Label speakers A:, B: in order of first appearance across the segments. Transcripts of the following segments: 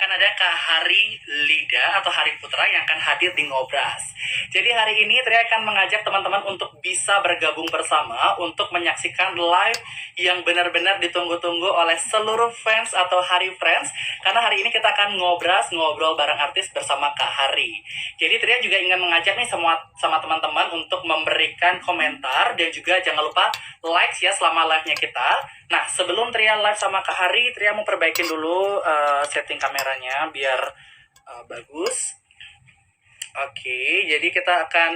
A: akan ada Kak Hari Lida atau Hari Putra yang akan hadir di Ngobras. Jadi hari ini Tria akan mengajak teman-teman untuk bisa bergabung bersama untuk menyaksikan live yang benar-benar ditunggu-tunggu oleh seluruh fans atau Hari Friends. Karena hari ini kita akan ngobras, ngobrol bareng artis bersama Kak Hari. Jadi Tria juga ingin mengajak nih sama teman-teman untuk memberikan komentar dan juga jangan lupa likes ya selama live-nya kita. Nah, sebelum Tria live sama Kak Hari, Tria mau perbaikin dulu setting kameranya biar bagus. Oke, jadi kita akan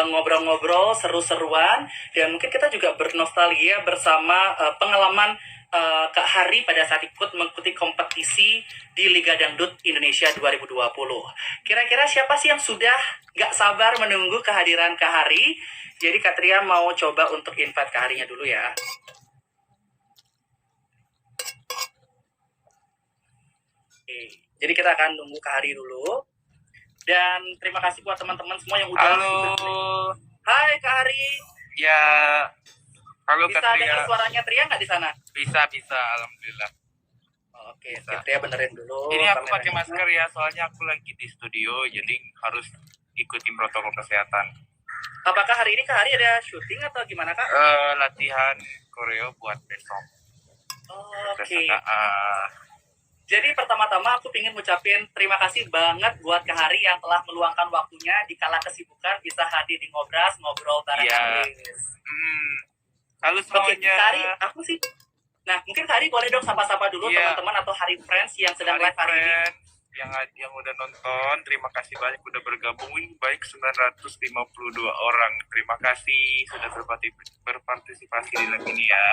A: ngobrol-ngobrol seru-seruan dan mungkin kita juga bernostalgia bersama pengalaman Kak Hari pada saat ikut mengikuti kompetisi di Liga Dangdut Indonesia 2020. Kira-kira siapa sih yang sudah gak sabar menunggu kehadiran Kak Hari? Jadi Kak Tria mau coba untuk invite Kak Harinya dulu ya. Jadi kita akan nunggu Kak Hari dulu. Dan terima kasih buat teman-teman semua yang udah.
B: Halo.
A: Hai Kak Hari.
B: Ya. Halo Kak
A: Bisa
B: Tria.
A: dengar suaranya Tria nggak di sana?
B: Bisa. Alhamdulillah.
A: Oke, Tria benerin dulu.
B: Ini aku pakai masker ya, soalnya aku lagi di studio, jadi harus ikutin protokol kesehatan.
A: Apakah hari ini Kak Hari ada syuting atau gimana Kak?
B: Latihan koreo buat besok.
A: Oke. Jadi pertama-tama aku ingin ngucapin terima kasih banget buat Kak Hari yang telah meluangkan waktunya di kala kesibukan bisa hadir di Ngobras, ngobrol bareng artis.
B: Halo semuanya.
A: Oke, Kak Hari, aku sih. Nah, mungkin Kak Hari boleh dong sapa-sapa dulu teman-teman atau Hari Friends yang sedang live hari ini.
B: Yang udah nonton, terima kasih banyak udah bergabung. Baik 952 orang. Terima kasih sudah berpartisipasi di live ini ya.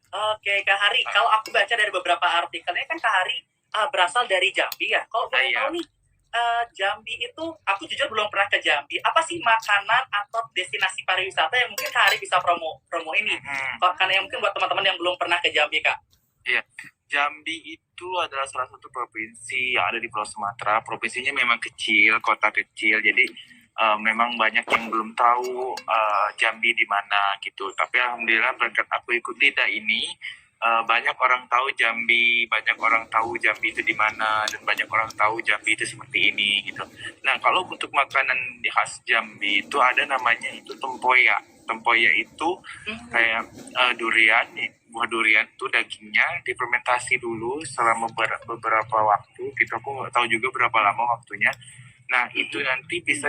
A: Oke, Kak Hari, kalau aku baca dari beberapa artikelnya kan Kak Hari berasal dari Jambi ya. Kalau boleh tahu nih, Jambi itu, aku jujur belum pernah ke Jambi. Apa sih makanan atau destinasi pariwisata yang mungkin Kak Hari bisa promo ini? Karena yang mungkin buat teman-teman yang belum pernah ke Jambi, Kak.
B: Iya, Jambi itu adalah salah satu provinsi yang ada di Pulau Sumatera. Provinsinya memang kecil, kota kecil, jadi memang banyak yang belum tahu Jambi di mana gitu. Tapi alhamdulillah berkat aku ikut Lida ini, banyak orang tahu Jambi, banyak orang tahu Jambi itu di mana, dan banyak orang tahu Jambi itu seperti ini gitu. Nah, kalau untuk makanan di khas Jambi itu ada namanya itu tempoyak. Tempoyak itu kayak durian, buah durian itu dagingnya difermentasi dulu selama beberapa waktu. Gitu, aku nggak tahu juga berapa lama waktunya. Nah, itu nanti bisa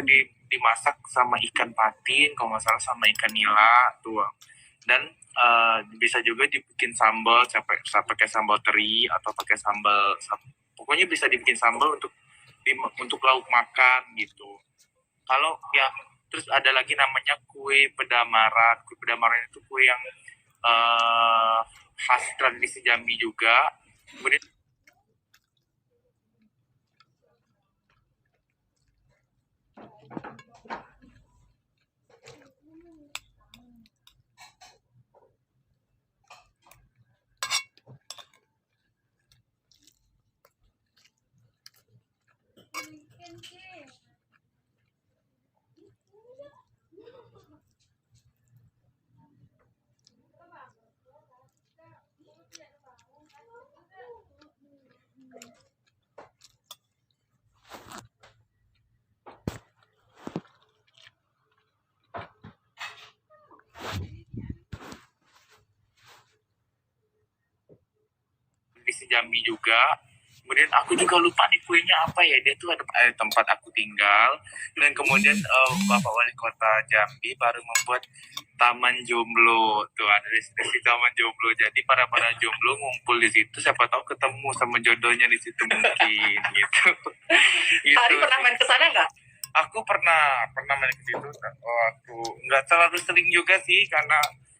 B: dimasak sama ikan patin, kalau nggak salah sama ikan nila tuh. Dan bisa juga dibikin sambal, pakai sambal teri atau pakai sambal, pokoknya bisa dibikin sambal untuk lauk makan gitu. Kalau yang terus ada lagi namanya kue pedamaran. Kue pedamaran itu kue yang khas tradisi Jambi juga. Kemudian di Jambi juga. Kemudian aku juga lupa nih kuenya apa ya. Dia tuh ada tempat aku tinggal. Dan kemudian Bapak Wali Kota Jambi baru membuat Taman Jomblo. Tuh ada destinasi Taman Jomblo. Jadi para jomblo ngumpul di situ. Siapa tahu ketemu sama jodohnya di situ mungkin gitu.
A: Hari pernah main ke sana nggak?
B: Aku pernah main ke situ. Aku nggak terlalu sering juga sih karena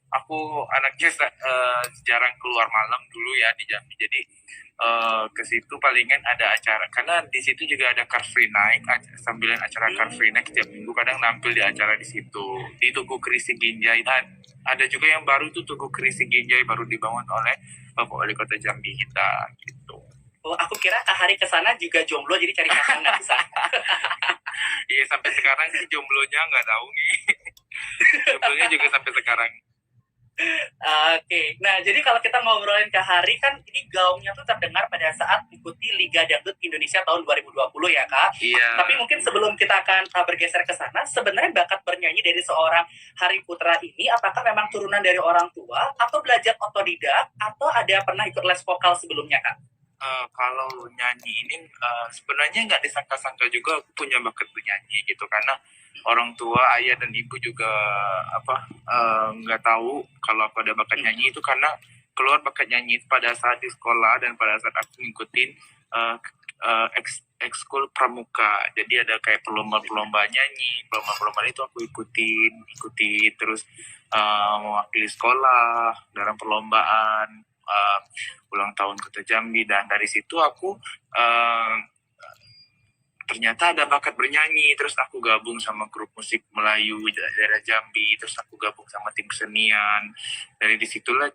B: aku anaknya jarang keluar malam dulu ya di Jambi. Jadi ke situ palingan ada acara, karena di situ juga ada Car Free Night, sambilan acara Car Free Night setiap minggu kadang nampil di acara di situ. Di Tugu Kerisi Ginjai ada juga yang baru tuh, Tugu Kerisi Ginjai baru dibangun oleh Bapak Wali Kota Jambi kita gitu.
A: Oh, aku kira Kak Hari kesana juga jomblo jadi cari pasangan di sana.
B: Iya, sampai sekarang sih jomblonya nggak tahu nih. Jomblonya juga sampai sekarang.
A: Oke, nah jadi kalau kita ngobrolin ke Hari kan ini gaungnya tuh terdengar pada saat ikuti Liga Dangdut Indonesia tahun 2020 ya Kak.
B: Iya.
A: Tapi mungkin sebelum kita akan bergeser ke sana, sebenarnya bakat bernyanyi dari seorang Hari Putra ini apakah memang turunan dari orang tua atau belajar otodidak atau ada pernah ikut les vokal sebelumnya Kak?
B: Kalau nyanyi ini sebenarnya nggak disangka-sangka juga aku punya bakat bernyanyi gitu, karena orang tua, ayah dan ibu juga nggak tahu kalau aku ada bakat nyanyi itu, karena keluar bakat nyanyi pada saat di sekolah dan pada saat aku ngikutin uh, ekskul pramuka. Jadi ada kayak perlomba-perlomba nyanyi, perlomba-perlomba itu aku ikuti terus mewakili sekolah dalam perlombaan ulang tahun Kota Jambi, dan dari situ aku ternyata ada bakat bernyanyi, terus aku gabung sama grup musik Melayu daerah Jambi, terus aku gabung sama tim kesenian. Dari disitulah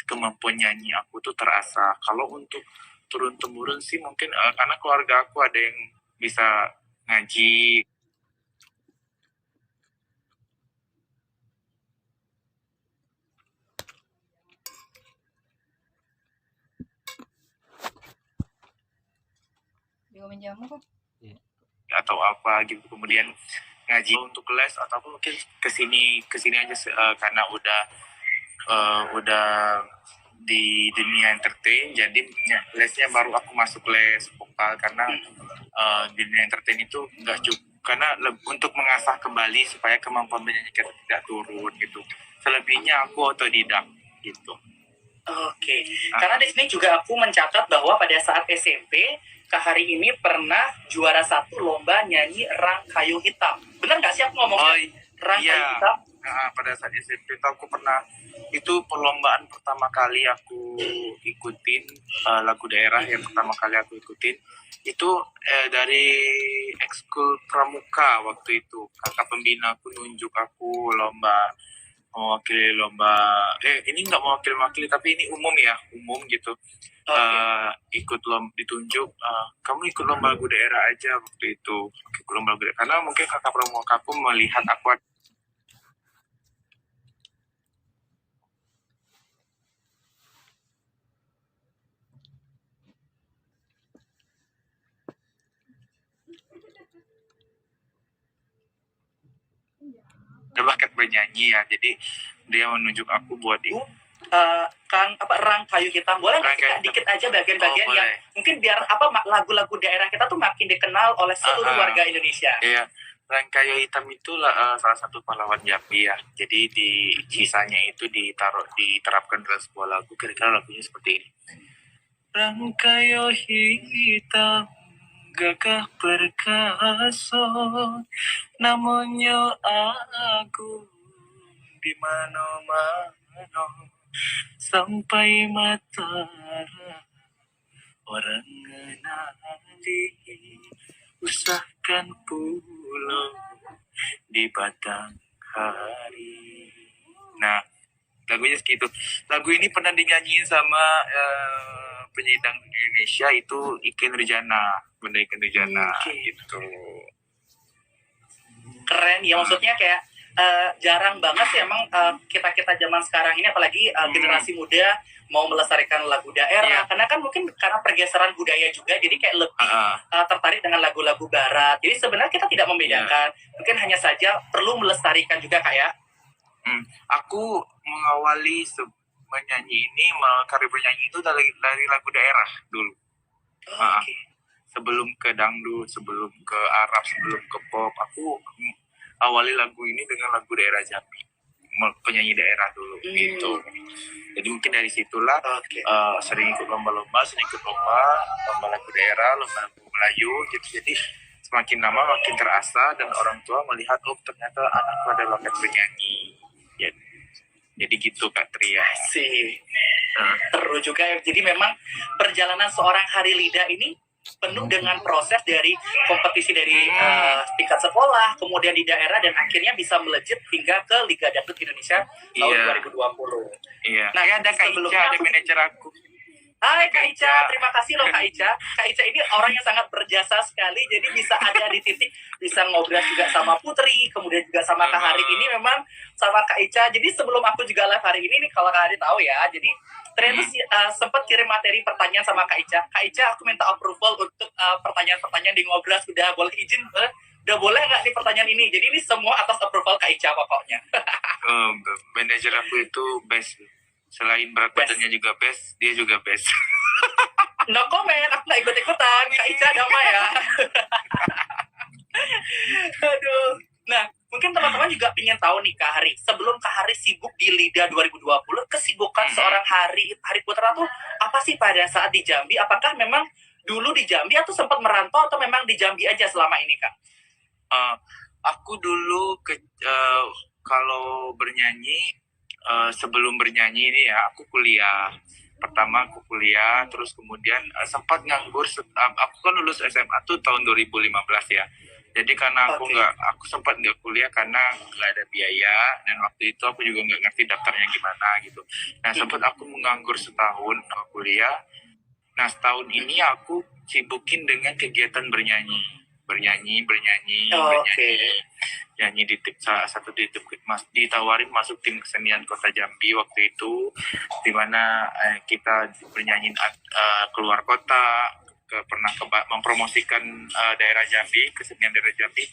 B: kemampuan nyanyi aku tuh terasa. Kalau untuk turun temurun sih mungkin karena keluarga aku ada yang bisa ngaji. Atau apa gitu, kemudian ngaji untuk les ataupun mungkin kesini aja karena udah di dunia entertain, jadi lesnya baru aku masuk les vokal, karena di dunia entertain itu nggak cukup, karena untuk mengasah kembali supaya kemampuan bernyanyi kita tidak turun gitu. Selebihnya aku otodidak gitu.
A: Oke, karena di sini juga aku mencatat bahwa pada saat SMP, Kak Hari ini pernah juara 1 lomba nyanyi Rang Kayu Hitam. Benar nggak sih aku ngomongnya? Rang Kayu Hitam?
B: Pada saat SMP itu aku pernah, itu perlombaan pertama kali aku ikutin, lagu daerah yang pertama kali aku ikutin itu dari ekskul pramuka. Waktu itu kakak pembina aku nunjuk aku mewakili lomba, ini nggak mewakili tapi ini umum gitu. Ikut ditunjuk, kamu ikut lomba lagu daerah aja waktu itu, ikut lomba lagu daerah, karena mungkin kakak pramuka aku melihat aku ada bakat bernyanyi ya, jadi dia menunjuk aku buat itu.
A: Kang Rang Kayu Hitam, boleh nggak dikit aja bagian-bagian yang mungkin biar lagu-lagu daerah kita tuh makin dikenal oleh seluruh warga Indonesia.
B: Iya, Rang Kayu Hitam itu salah satu pahlawan Jambi ya. Jadi di sisanya itu diterapkan dalam sebuah lagu. Kira-kira lagunya seperti ini. Rang Kayu Hitam gagah perkasa, namanya aku di mana-mana, sampai Mataram orang ngenali, usahkan pulau di batang hari. Nah, lagunya segitu. Lagu ini pernah dinyanyiin sama penyanyi dangdut Indonesia itu Ikke Nurjana, Bunda Ikke Nurjana gitu.
A: Keren ya, maksudnya kayak jarang banget sih emang kita zaman sekarang ini, apalagi generasi muda mau melestarikan lagu daerah, karena kan mungkin karena pergeseran budaya juga, jadi kayak lebih tertarik dengan lagu-lagu barat. Jadi sebenarnya kita tidak membedakan, mungkin hanya saja perlu melestarikan juga Kak ya.
B: Aku mengawali menyanyi ini, karir bernyanyi itu dari lagu daerah dulu. Sebelum ke dangdut, sebelum ke Arab, sebelum ke pop, aku awali lagu ini dengan lagu daerah Jambi, penyanyi daerah dulu gitu. Jadi mungkin dari situlah sering ikut lomba-lomba lagu daerah, lomba lagu Melayu gitu. Jadi semakin lama makin terasa, dan orang tua melihat, oh ternyata anakku ada bakat bernyanyi. Jadi gitu Kak Tria.
A: Sih. Terus juga, jadi memang perjalanan seorang Hari Lida ini penuh dengan proses dari kompetisi dari tingkat sekolah, kemudian di daerah, dan akhirnya bisa melejit hingga ke Liga Dangdut Indonesia tahun 2020.
B: Iya. Nah, ada Kak Ica, ada manajer aku.
A: Hai
B: Hai
A: Kak
B: Kak
A: Ica,
B: Ica.
A: terima kasih loh Kak Ica. Kak Ica ini orang yang sangat berjasa sekali, jadi bisa ada di titik bisa ngobrol juga sama Putri, kemudian juga sama Kak Harik ini
B: Uh,
A: memang sama Kak Ica. Jadi sebelum aku juga live hari ini nih, kalau Kak Harik tahu ya, jadi ternyata
B: mm,
A: sempat kirim materi pertanyaan sama Kak Ica. Kak Ica, aku minta approval untuk pertanyaan-pertanyaan di Ngobras. Udah boleh izin? Udah boleh nggak nih pertanyaan ini? Jadi ini semua atas approval Kak Ica pokoknya.
B: uh, Manajer aku itu best. Selain berat
A: Best.
B: badannya juga best, dia juga best.
A: No comment, aku nggak ikut-ikutan. Kak Ica damai ya. Aduh. Nah, mungkin teman-teman juga ingin tahu nih Kak Hari. Sebelum Kak Hari sibuk di LIDA 2020, kesibukan seorang Hari Putra tuh apa sih pada saat di Jambi? Apakah memang dulu di Jambi atau sempat merantau atau memang di Jambi aja selama ini Kak?
B: Uh, aku dulu kalau bernyanyi, sebelum bernyanyi ini ya aku kuliah. Pertama aku kuliah, terus kemudian sempat nganggur. Aku kan lulus SMA tuh tahun 2015 ya. Jadi karena
A: Oke.
B: aku sempat nggak kuliah karena nggak ada biaya, dan waktu itu aku juga nggak ngerti daftarnya gimana gitu. Nah sempat aku menganggur setahun kuliah. Nah, setahun ini aku sibukin dengan kegiatan bernyanyi,
A: Oke.
B: nyanyi di tim, salah satu di tim, ditawarin masuk tim kesenian Kota Jambi waktu itu, di mana kita bernyanyi keluar kota, pernah mempromosikan daerah Jambi, kesenian daerah Jambi,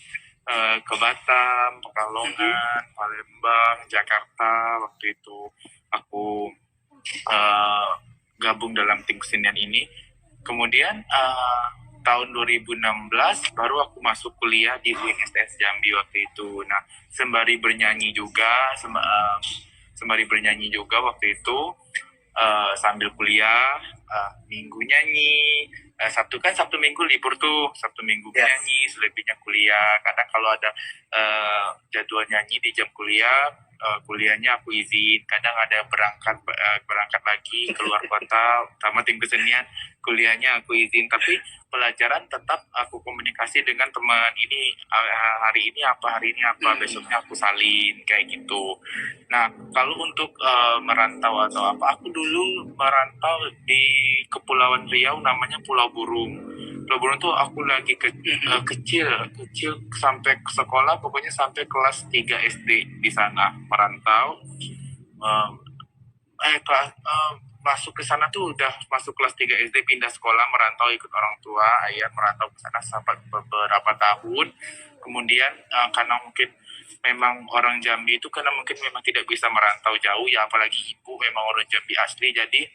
B: ke Batam, Pekalongan, Palembang, Jakarta. Waktu itu aku uh, gabung dalam tim kesenian ini. Kemudian tahun 2016 baru aku masuk kuliah di UNSTS Jambi waktu itu. Nah, sembari bernyanyi juga waktu itu, sambil kuliah, minggu nyanyi, Sabtu Minggu libur tuh, Sabtu Minggu
A: Yes.
B: nyanyi, selebihnya kuliah. Kadang kalau ada jadwal nyanyi di jam kuliah, kuliahnya aku izin. Kadang ada berangkat lagi keluar kota sama tim kesenian, kuliahnya aku izin. Tapi pelajaran tetap aku komunikasi dengan teman ini, hari ini apa, besoknya aku salin kayak gitu. Nah, kalau untuk merantau atau apa, aku dulu merantau di Kepulauan Riau, namanya Pulau Burung. Pulau Burung tuh aku lagi kecil sampai ke sekolah, pokoknya sampai kelas 3 SD di sana merantau. Um, Masuk ke sana tuh udah masuk kelas 3 SD, pindah sekolah, merantau ikut orang tua, ayah merantau ke sana sampai beberapa tahun. Kemudian karena mungkin memang orang Jambi itu, karena mungkin memang tidak bisa merantau jauh ya, apalagi ibu memang orang Jambi asli, jadi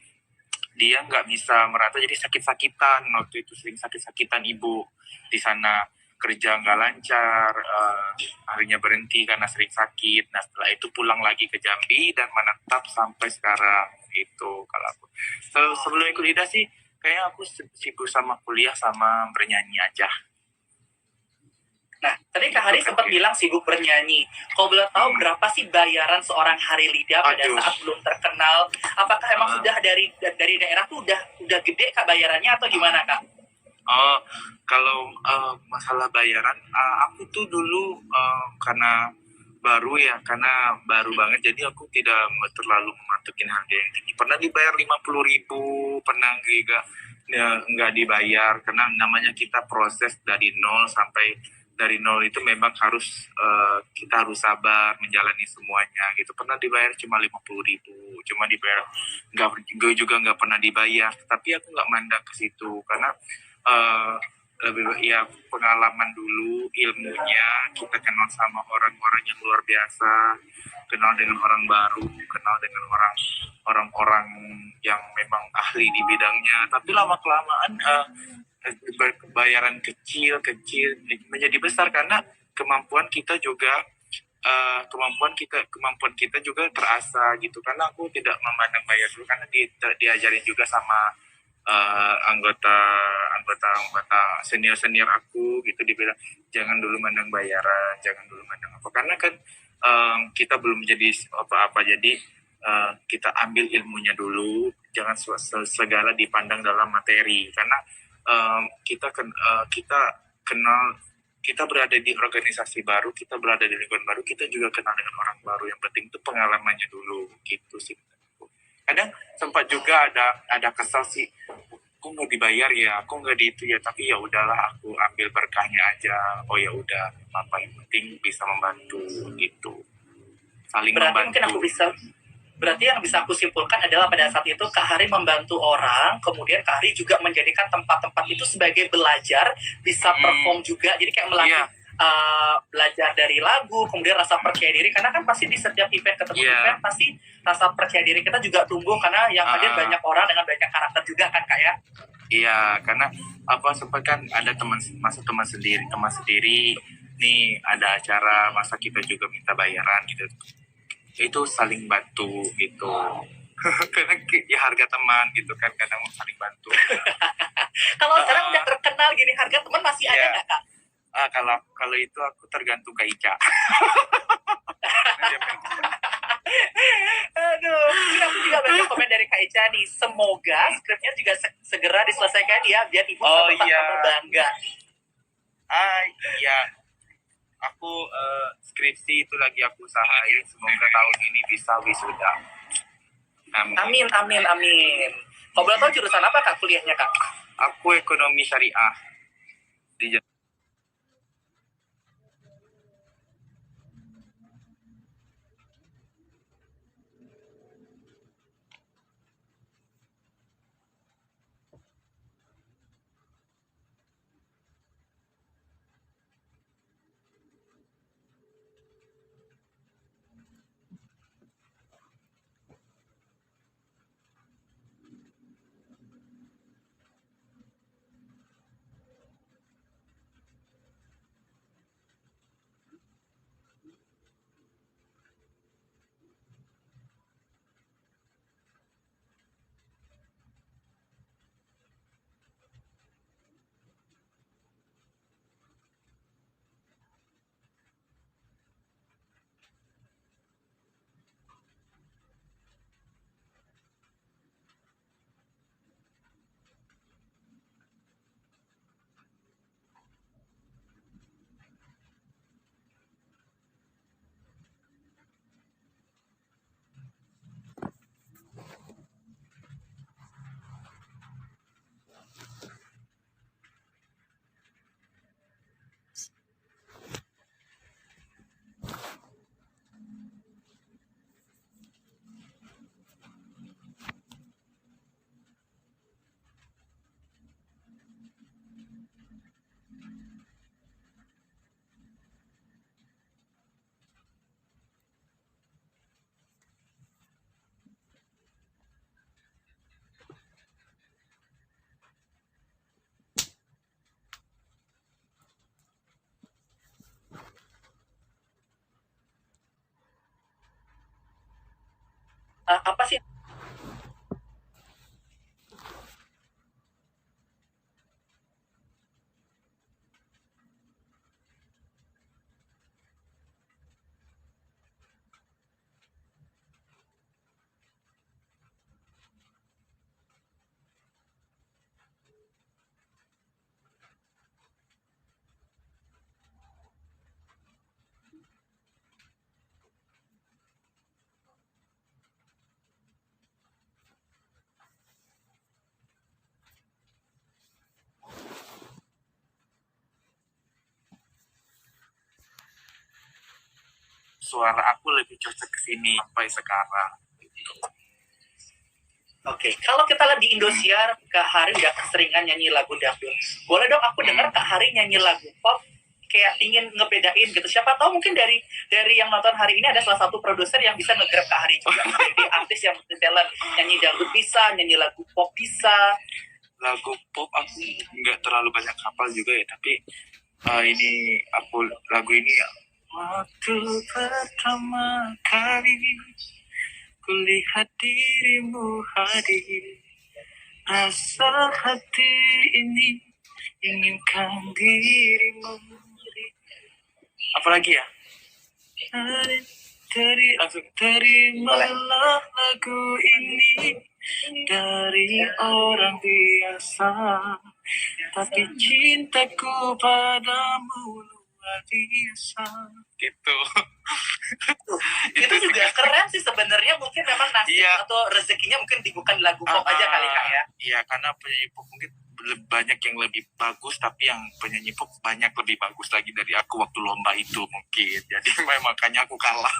B: dia nggak bisa merantau, jadi sakit-sakitan. Waktu itu sering sakit-sakitan ibu di sana, kerja nggak lancar, harinya berhenti karena sering sakit. Nah setelah itu pulang lagi ke Jambi dan menetap sampai sekarang itu. Kalau aku sebelum ikut IDA sih kayaknya aku sibuk sama kuliah sama bernyanyi aja.
A: Nah, tadi Kak Hari sempat bilang sibuk bernyanyi. Kalau boleh tahu berapa sih bayaran seorang Hari Lida pada saat belum terkenal? Apakah emang sudah dari daerah tuh udah gede Kak bayarannya atau gimana Kak?
B: Oh, kalau masalah bayaran, aku tuh dulu karena baru banget, jadi aku tidak terlalu mematukin harga yang tinggi. Pernah dibayar 50.000, pernah juga nggak dibayar, karena namanya kita proses dari nol itu memang kita harus sabar menjalani semuanya gitu. Pernah dibayar cuma 50.000, cuma dibayar gue juga nggak pernah dibayar, tapi aku nggak mandang ke situ karena lebih ya pengalaman dulu, ilmunya, kita kenal sama orang-orang yang luar biasa, kenal dengan orang baru, kenal dengan orang-orang yang memang ahli di bidangnya. Tapi lama kelamaan bayaran kecil menjadi besar karena kemampuan kita juga kemampuan kita juga terasa gitu. Karena aku tidak memandang bayar dulu, karena diajarin juga sama anggota senior aku gitu, dibilang jangan dulu mandang bayaran, jangan dulu mandang apa, karena kan kita belum menjadi apa-apa, jadi kita ambil ilmunya dulu, jangan segala dipandang dalam materi, karena kita kenal, kita berada di organisasi baru, kita berada di lingkungan baru, kita juga kenal dengan orang baru. Yang penting itu pengalamannya dulu gitu sih. kadang sempat juga ada kesel sih, kok nggak dibayar ya, kok nggak di itu ya, tapi ya udahlah aku ambil berkahnya aja. Oh ya udah, apa yang penting bisa membantu gitu, saling
A: Berarti mungkin
B: membantu.
A: berarti yang bisa aku simpulkan adalah pada saat itu Kak Hari membantu orang, kemudian Kak Hari juga menjadikan tempat-tempat itu sebagai belajar, bisa perform juga, jadi kayak melatih
B: Iya,
A: belajar dari lagu, kemudian rasa percaya diri, karena kan pasti di setiap event ketemu
B: iya,
A: event pasti rasa percaya diri kita juga tumbuh karena yang hadir banyak orang dengan banyak karakter juga kan Kak ya.
B: iya, karena apa sempat kan ada teman sendiri nih, ada acara masa kita juga minta bayaran gitu, itu saling bantu gitu. Karena ya harga teman gitu kan, kadang saling bantu.
A: Kalau sekarang udah terkenal gini, harga teman masih ada
B: Iya.
A: nggak Kak?
B: Kalau itu aku tergantung ke Ica.
A: Aduh, ini aku juga banyak komen dari Kak Ica nih. Semoga skripnya juga segera diselesaikan ya, biar ibu tetap kamu bangga.
B: Iya, aku skripsi itu lagi aku usahain, semoga tahun ini bisa wisuda.
A: Amin, amin, amin. Kalau boleh tahu jurusan apa Kak kuliahnya Kak?
B: Aku ekonomi syariah di
A: Apa sih?
B: suara aku lebih cocok ke sini sampai sekarang.
A: Oke, kalau kita lihat di Indosiar, Kak Hari udah keseringan nyanyi lagu dangdut. Boleh dong aku dengar Kak Hari nyanyi lagu pop, kayak ingin ngebedain gitu. Siapa tahu mungkin dari yang nonton hari ini ada salah satu produser yang bisa nge-grab Kak Hari juga menjadi artis yang talent. Nyanyi dangdut bisa, nyanyi lagu pop bisa.
B: Lagu pop aku nggak terlalu banyak hafal juga ya, tapi ini aku lagu ini ya. Waktu pertama kali kulihat dirimu hadir, rasa hati ini inginkan dirimu. Apalagi ya? Langsung terimalah lagu ini dari orang biasa, tapi cintaku padamu luar biasa. Gitu.
A: Tuh, itu juga keren sih sebenarnya, mungkin memang nasib
B: Iya.
A: atau rezekinya mungkin bukan di lagu pop aja kali Kak ya.
B: Iya, karena penyanyi pop mungkin banyak yang lebih bagus, tapi yang penyanyi pop banyak lebih bagus lagi dari aku waktu lomba itu mungkin. Jadi makanya aku kalah.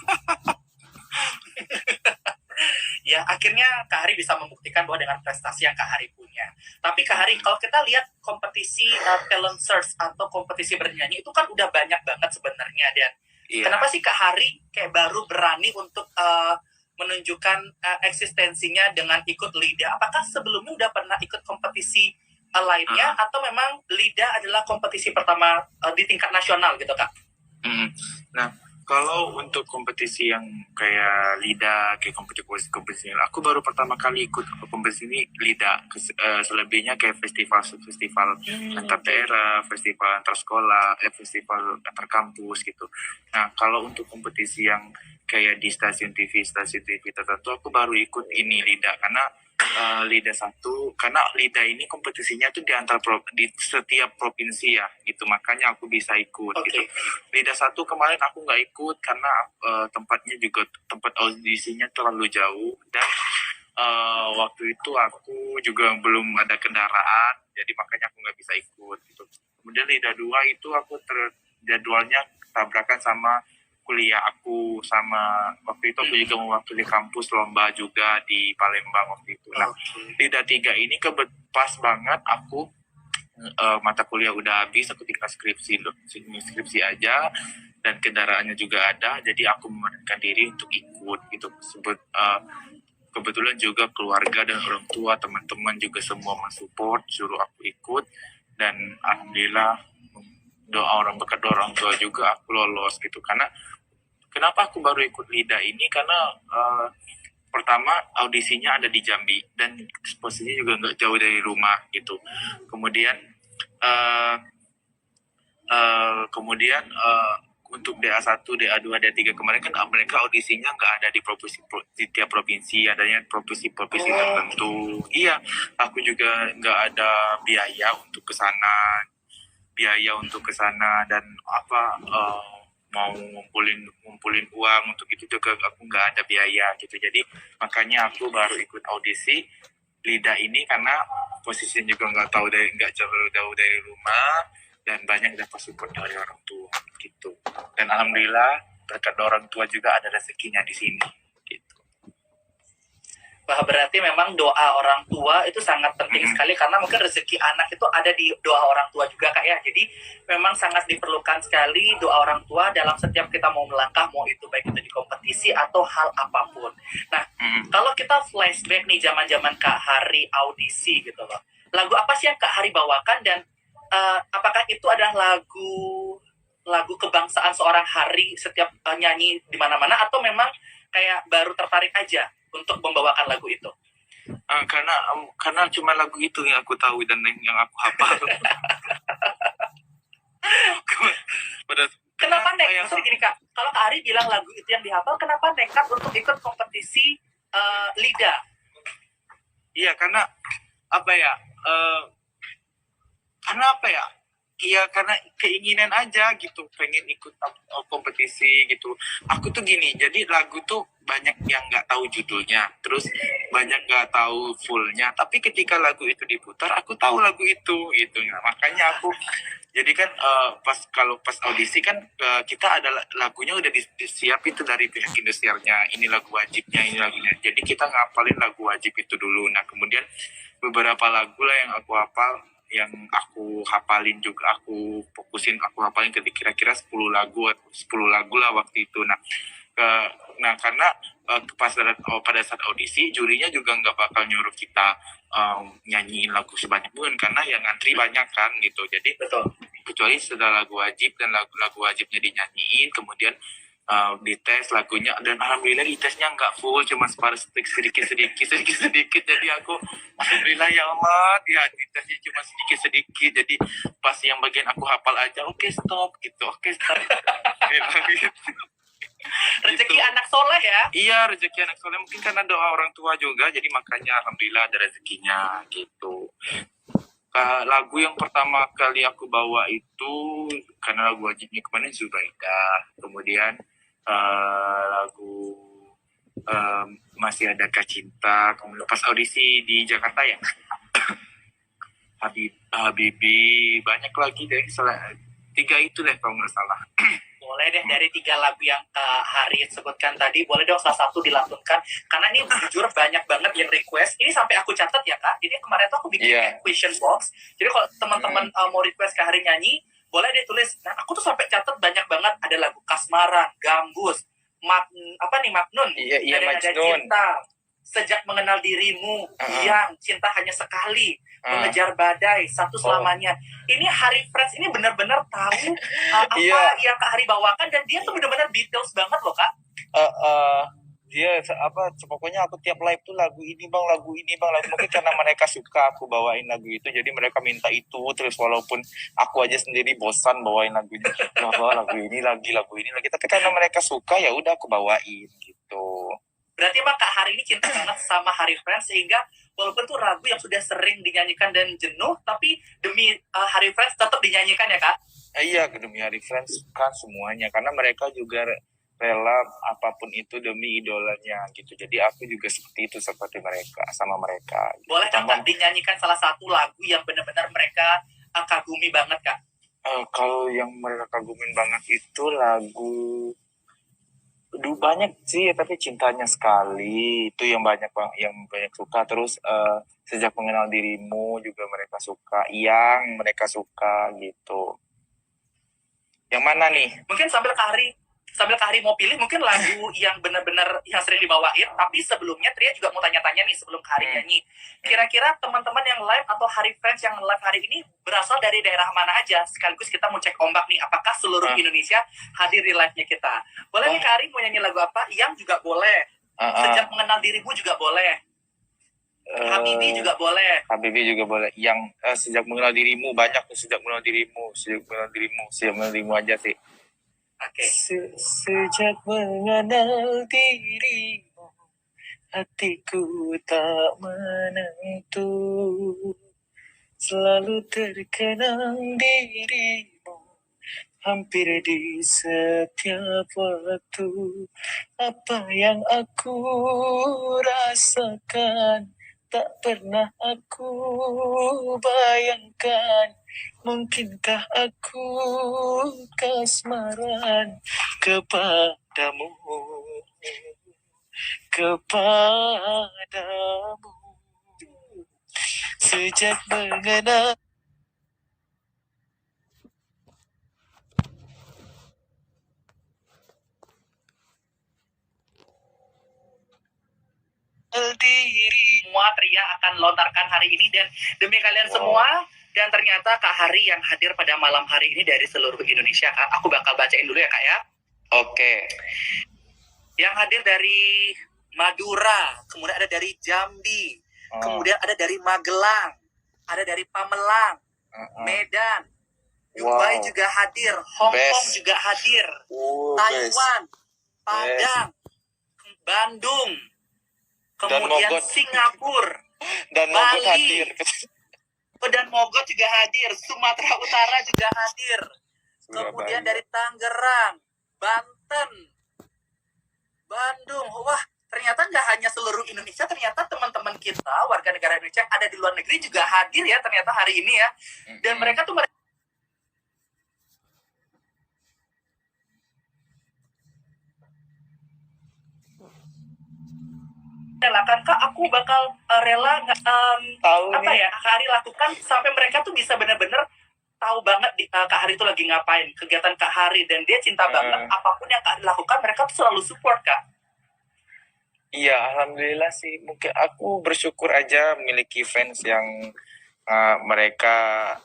A: Ya akhirnya Kak Hari bisa membuktikan bahwa dengan prestasi yang Kak Hari punya. Tapi Kak Hari, kalau kita lihat kompetisi talent search atau kompetisi bernyanyi itu kan udah banyak banget sebenarnya, dan
B: Iya.
A: kenapa sih Kak Hari kayak baru berani untuk menunjukkan eksistensinya dengan ikut LIDA? Apakah sebelumnya udah pernah ikut kompetisi lainnya, atau memang LIDA adalah kompetisi pertama di tingkat nasional gitu Kak?
B: Nah, kalau untuk kompetisi yang kayak LIDA, kayak kompetisi ini, aku baru pertama kali ikut kompetisi ini LIDA. Selebihnya kayak festival antar daerah, festival antar sekolah, festival antar kampus gitu. Nah, kalau untuk kompetisi yang kayak di stasiun TV tertentu, aku baru ikut ini LIDA, karena LIDA 1, karena LIDA ini kompetisinya tuh di setiap provinsi ya gitu, makanya aku bisa ikut gitu. LIDA 1 kemarin aku nggak ikut karena tempatnya juga tempat audisinya terlalu jauh, dan waktu itu aku juga belum ada kendaraan, jadi makanya aku nggak bisa ikut gitu. Kemudian LIDA 2 itu aku jadwalnya tabrakan sama kuliah aku, sama waktu itu aku juga mewakili kampus lomba juga di Palembang waktu itu. Nah, LIDA 3 ini pas banget aku mata kuliah udah habis, aku tinggal skripsi aja, dan kendaraannya juga ada, jadi aku memberanikan diri untuk ikut gitu. Kebetulan juga keluarga dan orang tua, teman-teman juga semua mensupport, suruh aku ikut, dan alhamdulillah berkat doa orang tua juga aku lolos gitu. Karena kenapa aku baru ikut LIDA ini, karena pertama audisinya ada di Jambi dan posisinya juga nggak jauh dari rumah gitu. Kemudian untuk DA1, DA2, DA3 kemarin kan mereka audisinya nggak ada di tiap provinsi, adanya provinsi tertentu. Iya, aku juga nggak ada biaya untuk ke sana, dan mau ngumpulin uang untuk itu juga aku nggak ada biaya gitu. Jadi makanya aku baru ikut audisi LIDA ini, karena posisinya juga nggak jauh dari rumah, dan banyak dapat support dari orang tua gitu. Dan alhamdulillah berkat orang tua juga ada rezekinya di sini gitu.
A: Wah, berarti memang doa orang tua itu sangat penting sekali, karena mungkin rezeki anak itu ada di doa orang tua juga Kak ya. Jadi memang sangat diperlukan sekali doa orang tua dalam setiap kita mau melangkah, mau itu baik itu di kompetisi atau hal apapun. Nah, kalau kita flashback nih zaman-zaman Kak Hari audisi gitu loh. Lagu apa sih yang Kak Hari bawakan, dan apakah itu adalah lagu kebangsaan seorang Hari setiap nyanyi di mana-mana, atau memang kayak baru tertarik aja untuk membawakan lagu itu?
B: Karena cuma lagu itu yang aku tahu dan yang aku hafal.
A: Kenapa nekat? Maksudnya gini Kak, kalau Kak Ari bilang lagu itu yang dihafal, kenapa nekat untuk ikut kompetisi LIDA?
B: Iya, karena apa ya? Iya, karena keinginan aja gitu, pengen ikut kompetisi gitu. Aku tuh gini, jadi lagu tuh banyak yang nggak tahu judulnya, terus banyak nggak tahu fullnya. Tapi ketika lagu itu diputar, aku tahu lagu itu gitu. Nah, makanya aku, jadi kan pas audisi kan kita ada lagunya udah disiapin itu dari pihak industrialnya. Ini lagu wajibnya, ini lagunya. Jadi kita ngapalin lagu wajib itu dulu. Nah kemudian beberapa lagu lah yang aku hafal, yang aku hafalin juga aku hafalin kira-kira 10 lagu lah waktu itu. Nah karena pada saat audisi jurinya juga nggak bakal nyuruh kita nyanyiin lagu sebanyak mungkin, karena yang ngantri banyak kan gitu. Jadi kecuali sudah lagu wajib dan lagu wajibnya dinyanyiin, kemudian dites lagunya, dan alhamdulillah ditesnya nggak full, cuma sedikit. Jadi aku alhamdulillah ya Allah, ya ditesnya cuma sedikit. Jadi pas yang bagian aku hafal aja, oke, stop.
A: Rezeki anak soleh ya?
B: Iya, rezeki anak soleh, mungkin karena doa orang tua juga, jadi makanya alhamdulillah ada rezekinya gitu. Lagu yang pertama kali aku bawa itu karena lagu wajibnya kemarin Zubaidah, kemudian lagu Masih Adakah Cinta, kemudian pas audisi di Jakarta ya Habibi, banyak lagi deh, tiga itu deh kalau nggak salah.
A: Boleh deh dari 3 lagu yang Kak Hari sebutkan tadi, boleh dong salah satu dilantunkan. Karena ini jujur banyak banget yang request. Ini sampai aku catat ya Kak. Jadi kemarin tuh aku bikin question box. Jadi kalau teman-teman mau request Kak Hari nyanyi, boleh deh tulis. Nah aku tuh sampai catat banyak banget. Ada lagu Kasmaran, Gambus, Maknun, Nada-Nada Cinta, Sejak Mengenal Dirimu, Yang Cinta Hanya Sekali, Mengejar Badai, Satu Selamanya. Ini Hari Friends ini benar-benar tahu apa yang Kak Hari bawakan, dan dia tuh benar-benar details banget loh Kak.
B: Dia pokoknya aku tiap live tuh lagu ini bang, mungkin karena mereka suka aku bawain lagu itu, jadi mereka minta itu terus, walaupun aku aja sendiri bosan bawain lagunya, lagu ini lagi, tapi karena mereka suka ya udah aku bawain gitu.
A: Berarti emang Kak Hari ini cinta banget sama Hari Friends, sehingga walaupun tuh lagu yang sudah sering dinyanyikan dan jenuh, tapi demi Hari Friends tetap dinyanyikan ya Kak?
B: Iya, demi Hari Friends kan semuanya, karena mereka juga rela apapun itu demi idolanya gitu. Jadi aku juga seperti itu, seperti mereka, sama mereka.
A: Gitu. Boleh dong Kak dinyanyikan salah satu lagu yang benar-benar mereka kagumi banget Kak?
B: Kalau yang mereka kagumin banget itu lagu banyak sih, tapi Cintanya Sekali itu yang banyak suka. Terus Sejak Mengenal Dirimu juga mereka suka, yang mereka suka gitu. Yang mana nih?
A: Mungkin sambil Kak Hari mau pilih mungkin lagu yang benar-benar yang sering dibawain, tapi sebelumnya Tria juga mau tanya-tanya nih sebelum Kak Hari nyanyi. Kira-kira teman-teman yang live atau Hari Friends yang live hari ini berasal dari daerah mana aja? Sekaligus kita mau cek ombak nih, apakah seluruh Indonesia hadir di live-nya kita? Boleh nih Kak Hari mau nyanyi lagu apa? Yang juga boleh. Sejak Mengenal Dirimu juga boleh. Habibi juga boleh.
B: Yang Sejak Mengenal Dirimu banyak tuh, Sejak Mengenal Dirimu aja sih.
A: Okay.
B: Sejak mengenal dirimu, hatiku tak menentu, selalu terkenang dirimu, hampir di setiap waktu. Apa yang aku rasakan tak pernah aku bayangkan. Mungkinkah aku kasmaran kepadamu, sejak mengenal diri.
A: Semua Tria akan lontarkan hari ini, dan demi kalian semua. Dan ternyata Kak Hari yang hadir pada malam hari ini dari seluruh Indonesia Kak. Aku bakal bacain dulu ya Kak ya.
B: Oke.
A: Yang hadir dari Madura, kemudian ada dari Jambi, kemudian ada dari Magelang, ada dari Pamelang, Medan, Dubai juga hadir, Hong Kong juga hadir, Taiwan, Padang, Bandung, kemudian Singapura,
B: dan
A: Bali,
B: hadir.
A: Dan Mogot juga hadir, Sumatera Utara juga hadir, kemudian dari Tangerang, Banten, Bandung. Wah, ternyata nggak hanya seluruh Indonesia, ternyata teman-teman kita warga negara Indonesia yang ada di luar negeri juga hadir ya ternyata hari ini ya. Dan mereka tuh relakan Kak, aku bakal rela Kak Hari lakukan sampai mereka tuh bisa benar-benar tahu banget Kak Hari tuh lagi ngapain, kegiatan Kak Hari, dan dia cinta banget apapun yang Kak Hari lakukan, mereka tuh selalu support Kak.
B: Iya, alhamdulillah sih. Mungkin aku bersyukur aja memiliki fans yang mereka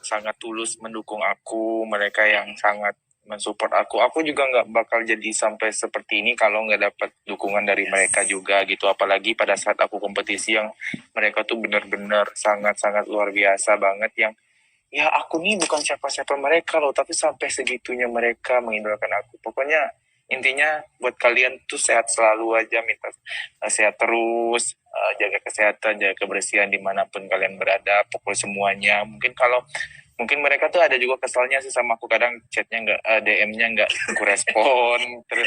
B: sangat tulus mendukung aku, mereka yang sangat mensupport aku. Aku juga nggak bakal jadi sampai seperti ini kalau nggak dapat dukungan dari mereka juga gitu. Apalagi pada saat aku kompetisi yang mereka tuh benar-benar sangat-sangat luar biasa banget, yang ya aku nih bukan siapa-siapa mereka loh, tapi sampai segitunya mereka mengidolakan aku. Pokoknya intinya buat kalian tuh sehat selalu aja, minta sehat terus, jaga kesehatan, jaga kebersihan dimanapun kalian berada, pokoknya semuanya. Mungkin kalau Mungkin mereka tuh ada juga kesalnya sih sama aku, kadang chatnya nggak, DM-nya nggak aku respon. Terus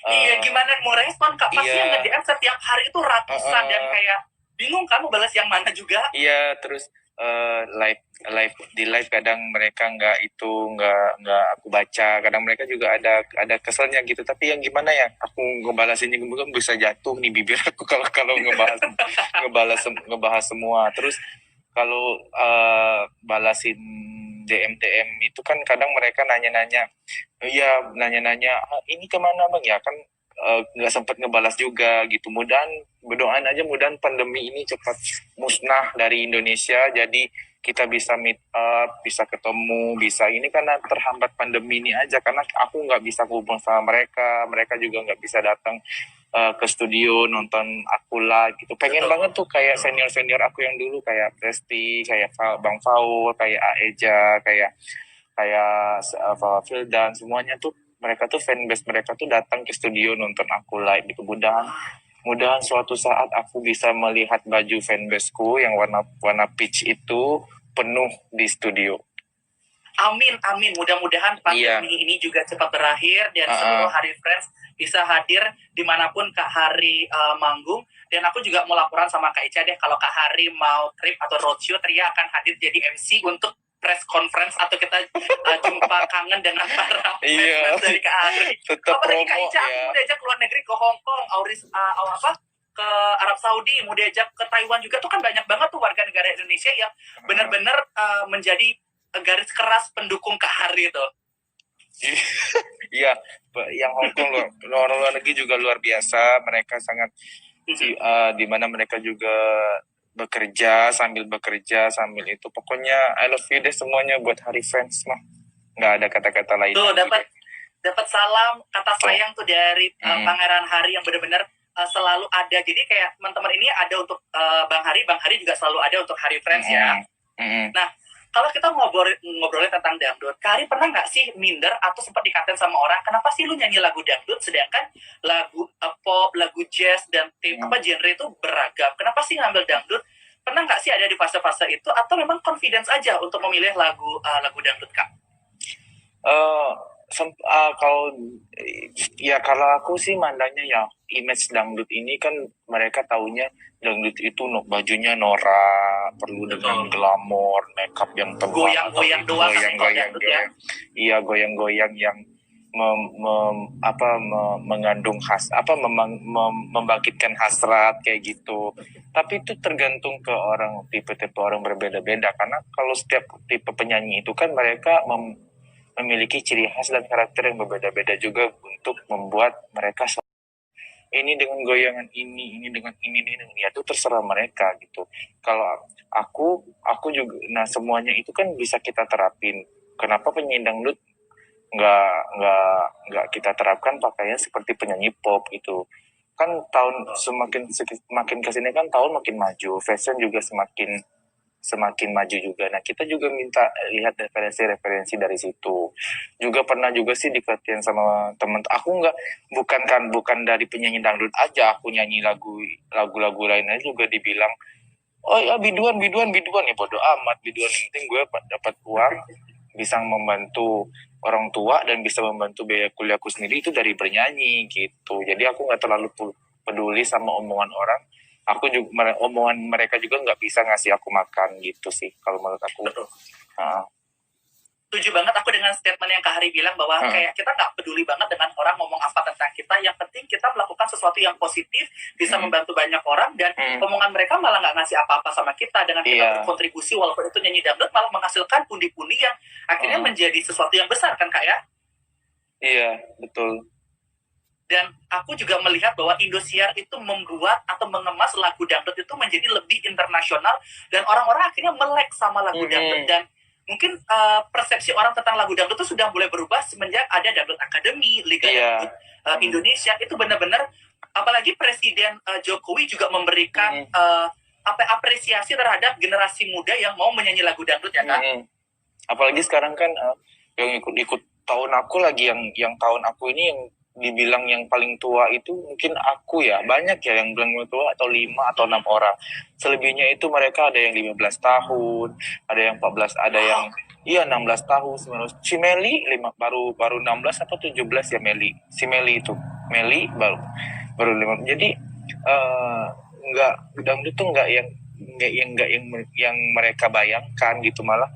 A: Iya,
B: eh,
A: gimana mau respon Kak? Pasti yang
B: iya,
A: nge-DM setiap hari itu ratusan dan
B: eh,
A: kayak bingung kan mau balas yang mana juga.
B: iya. Terus live live di live kadang mereka nggak aku baca, kadang mereka juga ada keselnya gitu. Tapi yang gimana ya, aku ngebalasinnya bisa jatuh nih bibir aku kalau kalau ngebahas semua. Terus kalau balasin DM itu kan kadang mereka nanya-nanya, iya, nanya-nanya, "Ah, ini kemana bang ya?" Kan nggak sempat ngebalas juga gitu. Berdoain aja mudahan pandemi ini cepat musnah dari Indonesia, jadi kita bisa meet up, bisa ketemu, bisa ini, karena terhambat pandemi ini aja, karena aku nggak bisa hubung sama mereka, mereka juga nggak bisa datang ke studio nonton aku live gitu. Pengen
A: Betul.
B: banget tuh kayak senior aku yang dulu, kayak Presti, kayak Bang Faul, kayak Aeja, kayak kayak Fildan, semuanya tuh mereka tuh fanbase mereka tuh datang ke studio nonton aku live gitu. Mudahan suatu saat aku bisa melihat baju fanbaseku yang warna warna peach itu penuh di studio.
A: Amin, amin. Mudah-mudahan pandemi ini juga cepat berakhir dan seluruh Hari Friends bisa hadir dimanapun Kak Hari manggung. Dan aku juga mau laporan sama Kak Ica deh, kalau Kak Hari mau trip atau roadshow, Tria akan hadir jadi MC untuk press conference atau kita jumpa kangen dengan para fans dari Kak Hari.
B: Tetap
A: Apalagi Kak
B: promo
A: Ica, aku mau diajak ke luar negeri, ke Hong Kong, ke Arab Saudi, mau diajak ke Taiwan juga. Tuh kan banyak banget tuh warga negara Indonesia yang benar-benar menjadi garis keras pendukung Kak Hari itu.
B: Iya, yang Hong Kong luar negeri juga luar biasa. Mereka sangat di mana mereka juga sambil bekerja sambil itu. Pokoknya I love you deh semuanya buat Hari Friends mah. Nggak ada kata-kata lain.
A: Tuh dapat salam kata sayang tuh dari Pangeran Hari yang benar-benar selalu ada. Jadi kayak teman-teman ini ada untuk Bang Hari juga selalu ada untuk Hari Friends ya. Nah, kalau kita ngobrolin tentang dangdut, Kak Hari pernah nggak sih minder atau sempat dikatain sama orang, kenapa sih lu nyanyi lagu dangdut sedangkan lagu pop, lagu jazz dan genre itu beragam? Kenapa sih ngambil dangdut? Pernah nggak sih ada di fase-fase itu atau memang confidence aja untuk memilih lagu dangdut, Kak?
B: Kalau aku sih mandangnya ya, image dangdut ini kan mereka taunya dangdut itu bajunya norak, perlu dengan glamor, makeup yang tebal,
A: goyang-goyang doang,
B: iya, goyang-goyang yang mengandung membangkitkan hasrat kayak gitu. Tapi itu tergantung ke orang, tipe-tipe orang berbeda-beda, karena kalau setiap tipe penyanyi itu kan mereka memiliki ciri khas dan karakter yang berbeda-beda juga untuk membuat mereka ini dengan goyangan ini dengan ini ya itu terserah mereka gitu. Kalau aku juga, nah semuanya itu kan bisa kita terapin. Kenapa penyanyi dangdut nggak kita terapkan pakaian seperti penyanyi pop gitu? Kan semakin kesini kan tahun makin maju, fashion juga semakin maju juga. Nah, kita juga minta lihat referensi-referensi dari situ. Juga pernah juga sih dikatain sama temen aku, bukan dari penyanyi dangdut aja, aku nyanyi lagu-lagu lainnya juga dibilang, oh ya biduan ya, bodo amat biduan, yang penting gue dapat uang, bisa membantu orang tua dan bisa membantu biaya kuliahku sendiri itu dari bernyanyi gitu. Jadi aku nggak terlalu peduli sama omongan orang. Aku juga, omongan mereka juga nggak bisa ngasih aku makan gitu sih kalau menurut aku.
A: Betul. Setuju banget aku dengan statement yang Kak Hari bilang bahwa kayak kita nggak peduli banget dengan orang ngomong apa tentang kita, yang penting kita melakukan sesuatu yang positif, bisa membantu banyak orang, dan omongan mereka malah nggak ngasih apa-apa sama kita, dengan kita berkontribusi walaupun itu nyanyi dangdut malah menghasilkan pundi-pundi yang akhirnya menjadi sesuatu yang besar kan Kak ya?
B: Iya, betul.
A: Dan aku juga melihat bahwa Indosiar itu membuat atau mengemas lagu dangdut itu menjadi lebih internasional, dan orang-orang akhirnya melek sama lagu dangdut. Dan mungkin persepsi orang tentang lagu dangdut itu sudah mulai berubah semenjak ada Dangdut Academy, Liga Dangdut Indonesia. Itu benar-benar, apalagi Presiden Jokowi juga memberikan apresiasi terhadap generasi muda yang mau menyanyi lagu dangdut ya kan?
B: Apalagi sekarang kan yang ikut tahun aku lagi, yang tahun aku ini yang dibilang yang paling tua itu mungkin aku ya, banyak ya yang bilang tua atau 5 atau 6 orang. Selebihnya itu mereka ada yang 15 tahun, ada yang 14, ada yang iya 16 tahun, 19. Si Meli baru 16 atau 17 ya Meli. Si Meli itu. Meli baru 5. Jadi enggak dangdut tuh enggak yang mereka bayangkan gitu, malah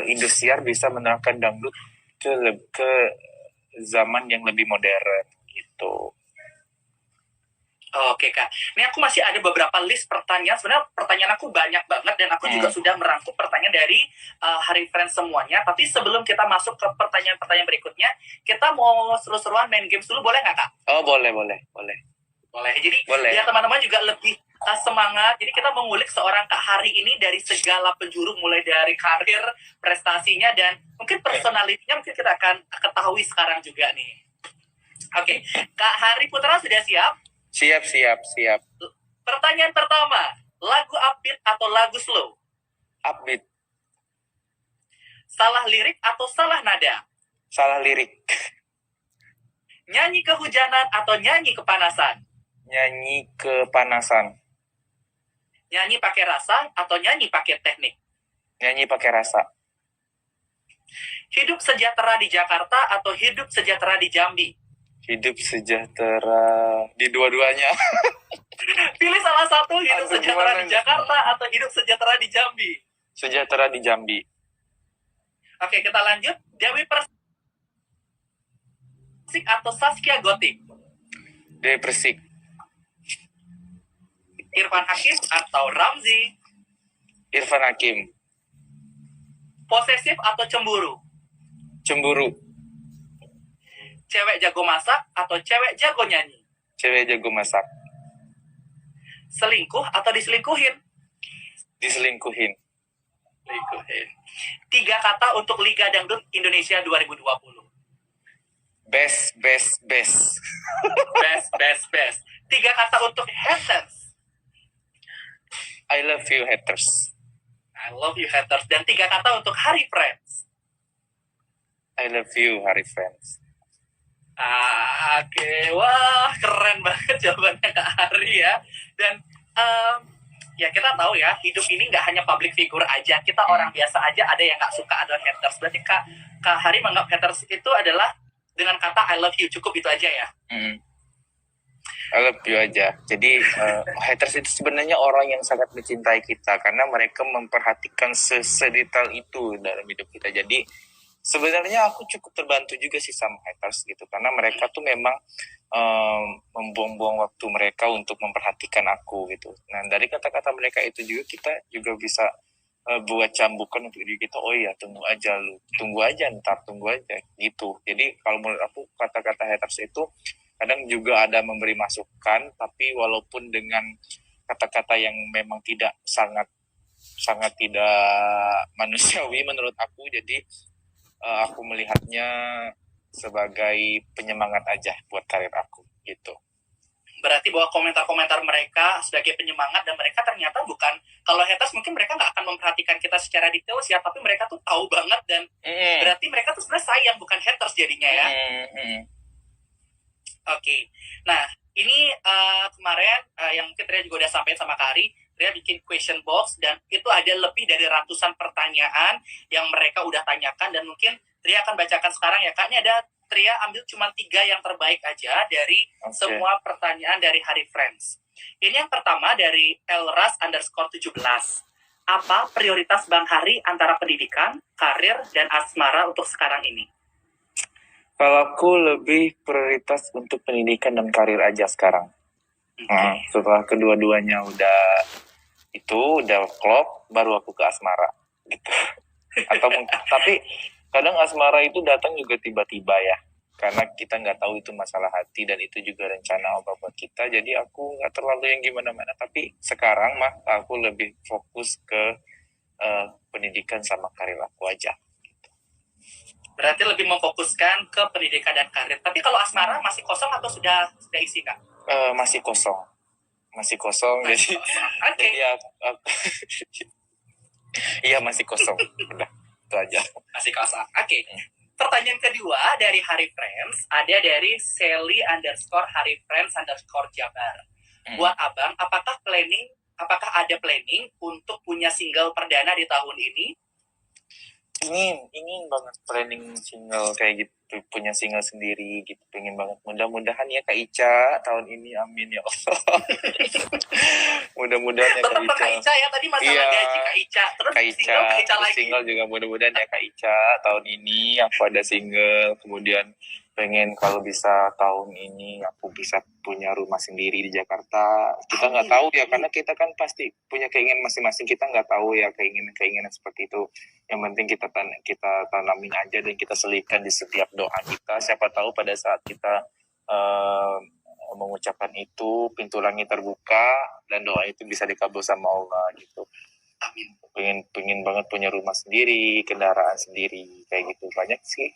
B: Indosiar bisa menerapkan dangdut ke zaman yang lebih modern gitu.
A: Oke Kak, ini aku masih ada beberapa list pertanyaan. Sebenarnya pertanyaan aku banyak banget dan aku juga sudah merangkum pertanyaan dari Hari Friends semuanya. Tapi sebelum kita masuk ke pertanyaan-pertanyaan berikutnya, kita mau seru-seruan main games dulu, boleh nggak Kak?
B: Oh boleh.
A: Jadi
B: boleh.
A: Ya teman-teman juga lebih semangat. Jadi kita mengulik seorang Kak Hari ini dari segala penjuru, mulai dari karir, prestasinya, dan mungkin personalitinya mungkin kita akan ketahui sekarang juga nih. Oke, Kak Hari Putra sudah siap?
B: Siap.
A: Pertanyaan pertama, lagu upbeat atau lagu slow?
B: Upbeat.
A: Salah lirik atau salah nada?
B: Salah lirik.
A: Nyanyi kehujanan atau nyanyi kepanasan?
B: Nyanyi kepanasan.
A: Nyanyi pakai rasa atau nyanyi pakai teknik?
B: Nyanyi pakai rasa.
A: Hidup sejahtera di Jakarta atau hidup sejahtera di Jambi?
B: Hidup sejahtera di dua-duanya.
A: Pilih salah satu, hidup sejahtera di Jakarta atau hidup sejahtera di Jambi?
B: Sejahtera di Jambi.
A: Oke, kita lanjut. Dewi Persik atau Saskia Gotik?
B: Dewi Persik.
A: Irfan Hakim atau Ramzi?
B: Irfan Hakim.
A: Posesif atau cemburu?
B: Cemburu.
A: Cewek jago masak atau cewek jago nyanyi?
B: Cewek jago masak.
A: Selingkuh atau diselingkuhin?
B: Diselingkuhin.
A: 3 kata untuk Liga Dangdut Indonesia 2020.
B: Best.
A: Best. 3 kata untuk haters.
B: I love you haters.
A: I love you haters. Dan 3 kata untuk Hari Friends.
B: I love you Hari Friends.
A: Oke. Wah, keren banget jawabannya Kak Hari ya. Dan ya kita tahu ya, hidup ini nggak hanya public figure aja. Kita orang biasa aja ada yang nggak suka, ada haters. Berarti Kak Hari menganggap haters itu adalah dengan kata I love you, cukup itu aja ya?
B: I love you aja. Jadi haters itu sebenarnya orang yang sangat mencintai kita karena mereka memperhatikan sedetail itu dalam hidup kita. Jadi sebenarnya aku cukup terbantu juga sih sama haters gitu, karena mereka tuh memang membuang-buang waktu mereka untuk memperhatikan aku gitu. Nah dari kata-kata mereka itu juga kita juga bisa buat cambukan untuk diri kita. Oh iya, tunggu aja gitu. Jadi kalau menurut aku kata-kata haters itu kadang juga ada memberi masukan, tapi walaupun dengan kata-kata yang memang tidak sangat tidak manusiawi menurut aku. Jadi aku melihatnya sebagai penyemangat aja buat karir aku gitu.
A: Berarti bahwa komentar-komentar mereka sebagai penyemangat, dan mereka ternyata bukan, kalau haters mungkin mereka nggak akan memperhatikan kita secara detail ya, tapi mereka tuh tahu banget, dan berarti mereka tuh sebenarnya sayang, bukan haters jadinya ya. Oke. Nah ini kemarin yang mungkin Ria juga udah sampaikan sama Kak Ari, Ria bikin question box dan itu ada lebih dari ratusan pertanyaan yang mereka udah tanyakan, dan mungkin Ria akan bacakan sekarang ya Kak. Ini ada Ria ambil cuma 3 yang terbaik aja dari semua pertanyaan dari Hari Friends. Ini yang pertama dari Elras_17. Apa prioritas Bang Hari antara pendidikan, karir, dan asmara untuk sekarang ini?
B: Kalau aku lebih prioritas untuk pendidikan dan karir aja sekarang. Setelah kedua-duanya udah klop, baru aku ke asmara gitu. Atau tapi kadang asmara itu datang juga tiba-tiba ya, karena kita nggak tahu itu masalah hati dan itu juga rencana Allah buat kita. Jadi aku nggak terlalu yang gimana-mana. Tapi sekarang mah aku lebih fokus ke pendidikan sama karir aku aja.
A: Berarti lebih memfokuskan ke pendidikan dan karir. Tapi kalau asmara masih kosong atau sudah isi Kak?
B: Masih kosong. Jadi ya iya masih kosong. Udah, itu aja.
A: Masih kosong. Oke. Pertanyaan kedua dari Hari Friends, ada dari Sally underscore Hari Friends underscore Jabar. Buat abang, apakah ada planning untuk punya single perdana di tahun ini?
B: Ingin banget planning single kayak gitu, punya single sendiri gitu, pengen banget. Mudah-mudahan ya Kak Ica tahun ini, amin ya Allah. Mudah-mudahan ya Kak
A: Tetap
B: Ica.
A: Kak Ica ya, tadi masalah
B: Iya,
A: gaji Kak Ica. Terus
B: Kak Ica,
A: single Kak Ica
B: terus
A: lagi.
B: single juga mudah-mudahan ya Kak Ica tahun ini aku ada single. Kemudian pengen kalau bisa tahun ini aku bisa punya rumah sendiri di Jakarta. Kita nggak tahu ya, karena kita kan pasti punya keinginan masing-masing. Kita nggak tahu ya keinginan seperti itu. Yang penting kita tanamin aja dan kita selipkan di setiap doa kita. Siapa tahu pada saat kita mengucapkan itu, pintu langit terbuka dan doa itu bisa dikabul sama Allah gitu. Amin. Pengen banget punya rumah sendiri, kendaraan sendiri, kayak gitu.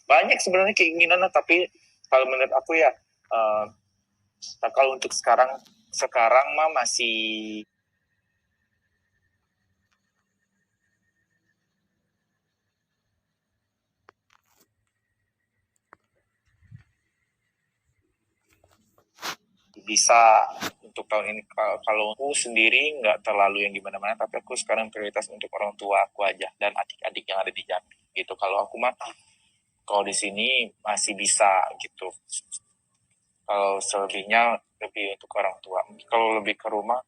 B: Banyak sebenarnya keinginan, tapi kalau menurut aku ya, kalau untuk sekarang mah masih bisa untuk tahun ini. Kalau aku sendiri nggak terlalu yang gimana-mana, tapi aku sekarang prioritas untuk orang tua aku aja dan adik-adik yang ada di Jambi gitu. Kalau aku mah kalau di sini masih bisa gitu. Kalau selebihnya lebih untuk orang tua. Kalau lebih ke rumah,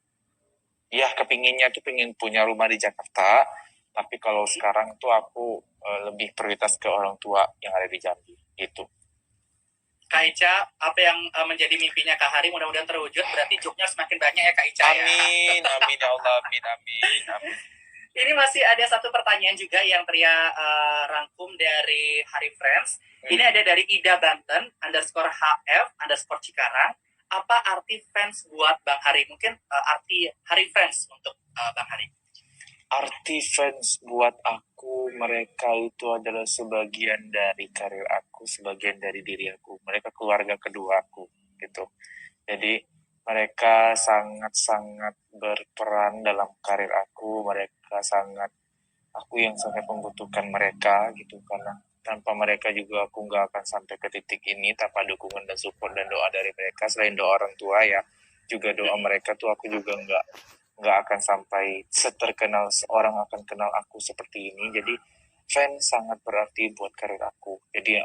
B: ya kepinginnya tuh pengen punya rumah di Jakarta. Tapi kalau sekarang tuh aku lebih prioritas ke orang tua yang ada di Jambi gitu.
A: Kak Ica, apa yang menjadi mimpinya Kak Hari mudah-mudahan terwujud. Berarti joknya semakin banyak ya Kak Ica ya.
B: Amin, amin ya Allah, amin, amin, amin.
A: Ini masih ada satu pertanyaan juga yang Tria rangkum dari Hari Friends. Ini ada dari Ida Banten underscore HF underscore Cikarang. Apa arti fans buat Bang Hari? Mungkin arti Hari Friends untuk Bang Hari.
B: Arti fans buat aku, mereka itu adalah sebagian dari karir aku, sebagian dari diri aku. Mereka keluarga kedua aku gitu. Jadi mereka sangat-sangat berperan dalam karir aku. Aku yang sangat membutuhkan mereka gitu, karena tanpa mereka juga aku nggak akan sampai ke titik ini, tanpa dukungan dan support dan doa dari mereka. Selain doa orang tua ya, juga doa mereka tuh aku juga nggak akan sampai seterkenal seorang akan kenal aku seperti ini. Jadi fans sangat berarti buat karir aku. Jadi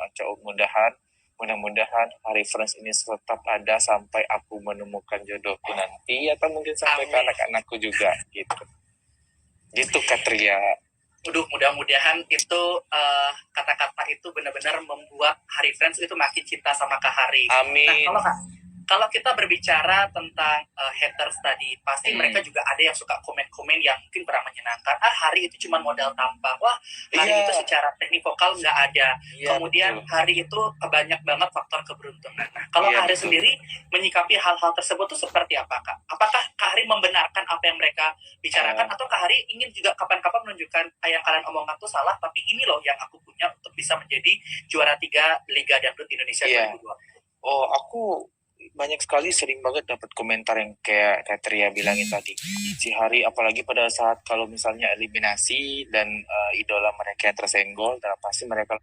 B: mudah-mudahan Hari Friends ini tetap ada sampai aku menemukan jodohku nanti, atau mungkin sampai ke anak-anakku juga gitu. Gitu Katria.
A: Mudah-mudahan itu kata-kata itu benar-benar membuat Hari Friends itu makin cinta sama Kak Hari.
B: Amin.
A: Nah, kalau kita berbicara tentang haters tadi, pasti mereka juga ada yang suka komen-komen yang mungkin kurang menyenangkan. Hari itu cuma modal tampang. Wah, Hari itu secara teknik vokal nggak ada. Kemudian betul. Hari itu banyak banget faktor keberuntungan. Nah, kalau Hari betul. Sendiri menyikapi hal-hal tersebut tuh seperti apa, Kak? Apakah Kak Hari membenarkan apa yang mereka bicarakan, atau Kak Hari ingin juga kapan-kapan menunjukkan yang kalian omongkan tuh salah, tapi ini loh yang aku punya untuk bisa menjadi juara 3 Liga Dangdut Indonesia 2002.
B: Oh, aku banyak sekali sering banget dapat komentar yang kayak Tria bilangin tadi. Si Hari, apalagi pada saat kalau misalnya eliminasi dan idola mereka yang tersenggol, dan pasti mereka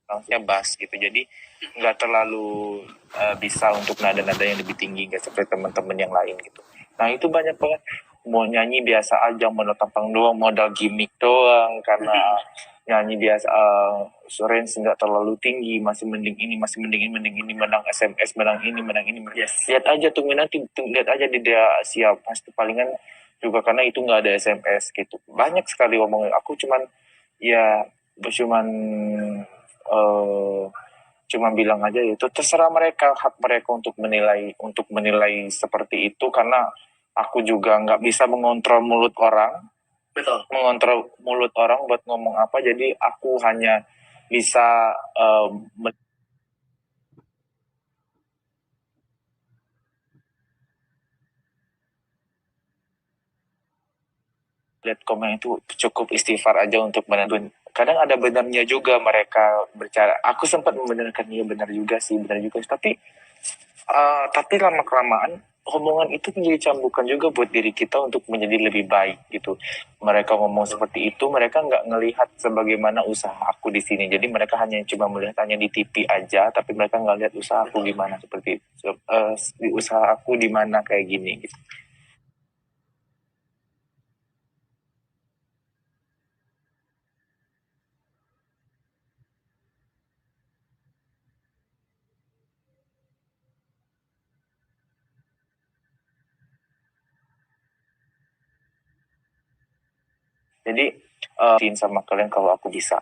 B: langsungnya bass gitu. Jadi nggak terlalu bisa untuk nada-nada yang lebih tinggi, nggak seperti teman-teman yang lain gitu. Nah itu banyak banget, mau nyanyi biasa aja, modal tampang doang, modal gimmick doang, karena nyanyi biasa, range nggak terlalu tinggi, masih mending ini, menang SMS, menang ini. Yes. Lihat aja tuh nanti, lihat aja di dia siap, pasti palingan juga, karena itu nggak ada SMS gitu. Banyak sekali ngomongin, aku cuman bilang aja itu terserah mereka, hak mereka untuk menilai seperti itu, karena aku juga nggak bisa mengontrol mulut orang. Betul. Mengontrol mulut orang buat ngomong apa, jadi aku hanya bisa lihat komen itu, cukup istighfar aja untuk menentuin. Kadang ada benarnya juga mereka bercara. Aku sempat membenarkan, iya benar juga sih, tapi lama kelamaan omongan itu menjadi cambukan juga buat diri kita untuk menjadi lebih baik gitu. Mereka ngomong seperti itu, mereka nggak ngelihat sebagaimana usaha aku di sini. Jadi mereka hanya cuma melihat hanya di TV aja, tapi mereka nggak lihat usaha aku gimana seperti itu. Usaha aku di mana kayak gini gitu. Jadi sama kalian kalau aku bisa.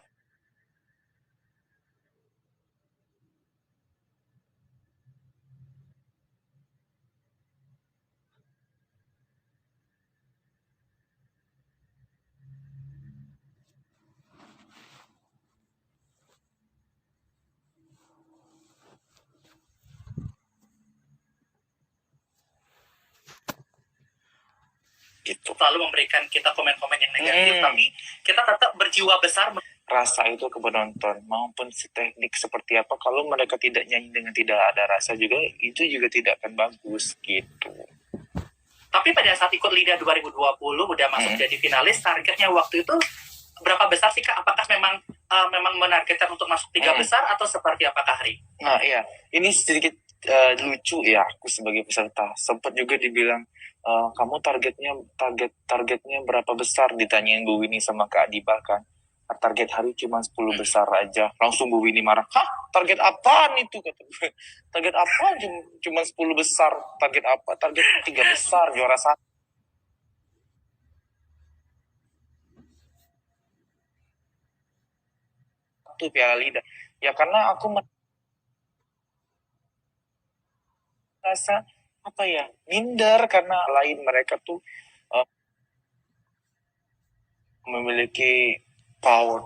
B: Gitu.
A: Selalu memberikan kita komen-komen yang negatif, tapi kita tetap berjiwa besar.
B: Rasa itu ke penonton maupun teknik seperti apa, kalau mereka tidak nyanyi dengan tidak ada rasa juga, itu juga tidak akan bagus gitu.
A: Tapi pada saat ikut LIDA 2020 udah masuk jadi finalis, targetnya waktu itu berapa besar sih Kak? Apakah memang menargetkan untuk masuk 3 besar atau seperti apakah Hari?
B: Nah iya, ini sedikit lucu ya, aku sebagai peserta sempat juga dibilang kamu targetnya berapa besar, ditanyain Bu Winnie sama Kak Adiba kan. Target Hari cuma 10 besar aja. Langsung Bu Winnie marah. Hah? Target apaan itu? Kata gue. Target apa? Cuma 10 besar. Target apa? Target 3 besar, juara 1. Piala LIDA. Ya karena aku merasa apa ya, minder karena lain mereka tuh memiliki power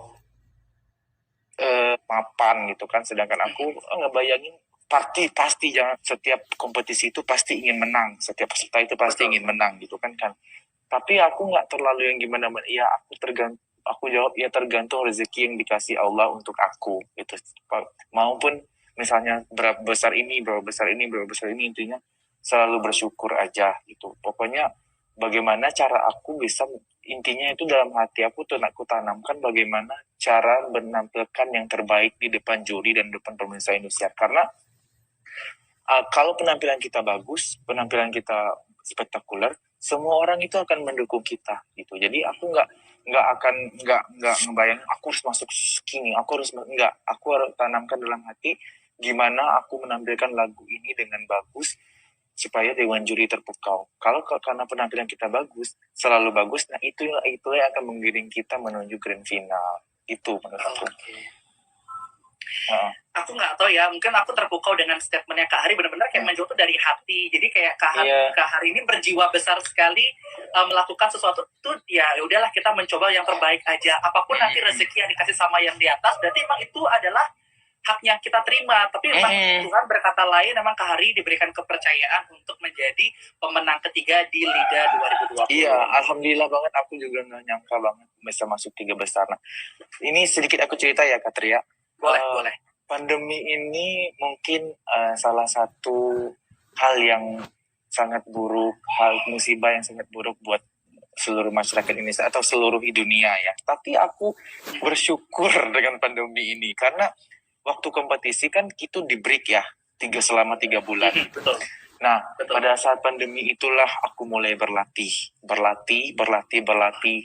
B: mapan gitu kan, sedangkan aku ngebayangin pasti jangan, setiap kompetisi itu pasti ingin menang, setiap peserta itu pasti ingin menang gitu kan. Tapi aku nggak terlalu yang gimana, ya aku jawab ya tergantung rezeki yang dikasih Allah untuk aku gitu. Maupun misalnya berapa besar ini, intinya selalu bersyukur aja gitu. Pokoknya bagaimana cara aku bisa, intinya itu dalam hati aku tuh aku tanamkan bagaimana cara menampilkan yang terbaik di depan juri dan depan pemirsa Indonesia. Karena kalau penampilan kita bagus, penampilan kita spektakuler, semua orang itu akan mendukung kita gitu. Jadi aku nggak ngebayang aku harus masuk skinny, aku harus tanamkan dalam hati gimana aku menampilkan lagu ini dengan bagus supaya dewan juri terpukau. Kalau karena penampilan kita bagus, selalu bagus, nah itu yang akan menggiring kita menuju grand final. Itu menurut aku.
A: Aku nggak tahu ya, mungkin aku terpukau dengan statementnya Kak Hari, benar-benar kayak menjual tuh dari hati. Jadi kayak Kak Hari ini berjiwa besar sekali melakukan sesuatu tuh, ya udahlah kita mencoba yang terbaik aja. Apapun nanti rezeki yang dikasih sama yang di atas, berarti emang itu adalah haknya kita terima. Tapi memang Tuhan berkata lain, memang Kak Hari diberikan kepercayaan untuk menjadi pemenang ketiga di LIDA 2020.
B: Iya, alhamdulillah banget, aku juga nggak nyangka banget bisa masuk 3 besar. Nah, ini sedikit aku cerita ya Kak Tria.
A: Boleh.
B: Pandemi ini mungkin salah satu hal yang sangat buruk, hal musibah yang sangat buruk buat seluruh masyarakat Indonesia atau seluruh dunia ya. Tapi aku bersyukur dengan pandemi ini karena waktu kompetisi kan kita di break ya, selama 3 bulan.
A: Betul.
B: Nah, pada saat pandemi itulah aku mulai berlatih,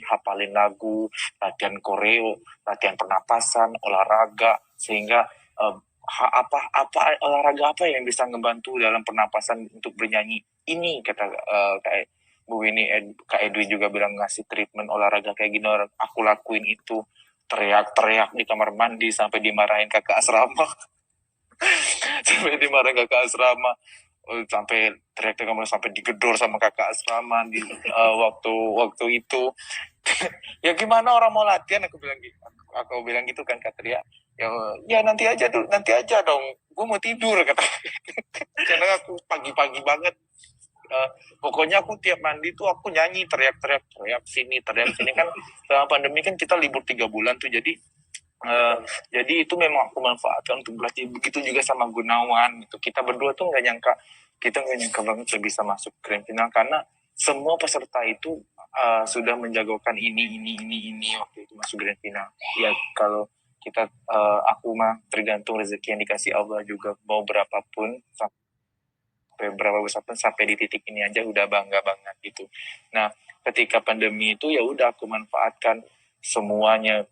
B: hafalin lagu, latihan koreo, latihan pernapasan, olahraga, sehingga olahraga apa yang bisa ngebantu dalam pernapasan untuk bernyanyi. Ini kata kayak Bu Winnie, Kak Edwin juga bilang ngasih treatment olahraga kayak gini, aku lakuin itu, teriak-teriak di kamar mandi sampai dimarahin kakak asrama. Sampai teriak-teriak sampai digedor sama kakak asrama di waktu itu. Ya gimana orang mau latihan, aku bilang gitu kan Kak Tria. Ya nanti aja dong, gue mau tidur kata. Karena aku pagi-pagi banget. Pokoknya aku tiap mandi tuh aku nyanyi, teriak sini kan selama pandemi kan kita libur 3 bulan tuh, jadi Jadi itu memang aku manfaatkan untuk belajar. Begitu juga sama Gunawan gitu. Kita berdua tuh kita nggak nyangka banget bisa masuk grand final karena semua peserta itu sudah menjagokan ini waktu itu masuk grand final. Ya kalau kita aku mah tergantung rezeki yang dikasih Allah juga, mau berapapun sampai berapa besar pun sampai di titik ini aja udah bangga banget gitu. Nah ketika pandemi itu ya udah aku manfaatkan semuanya,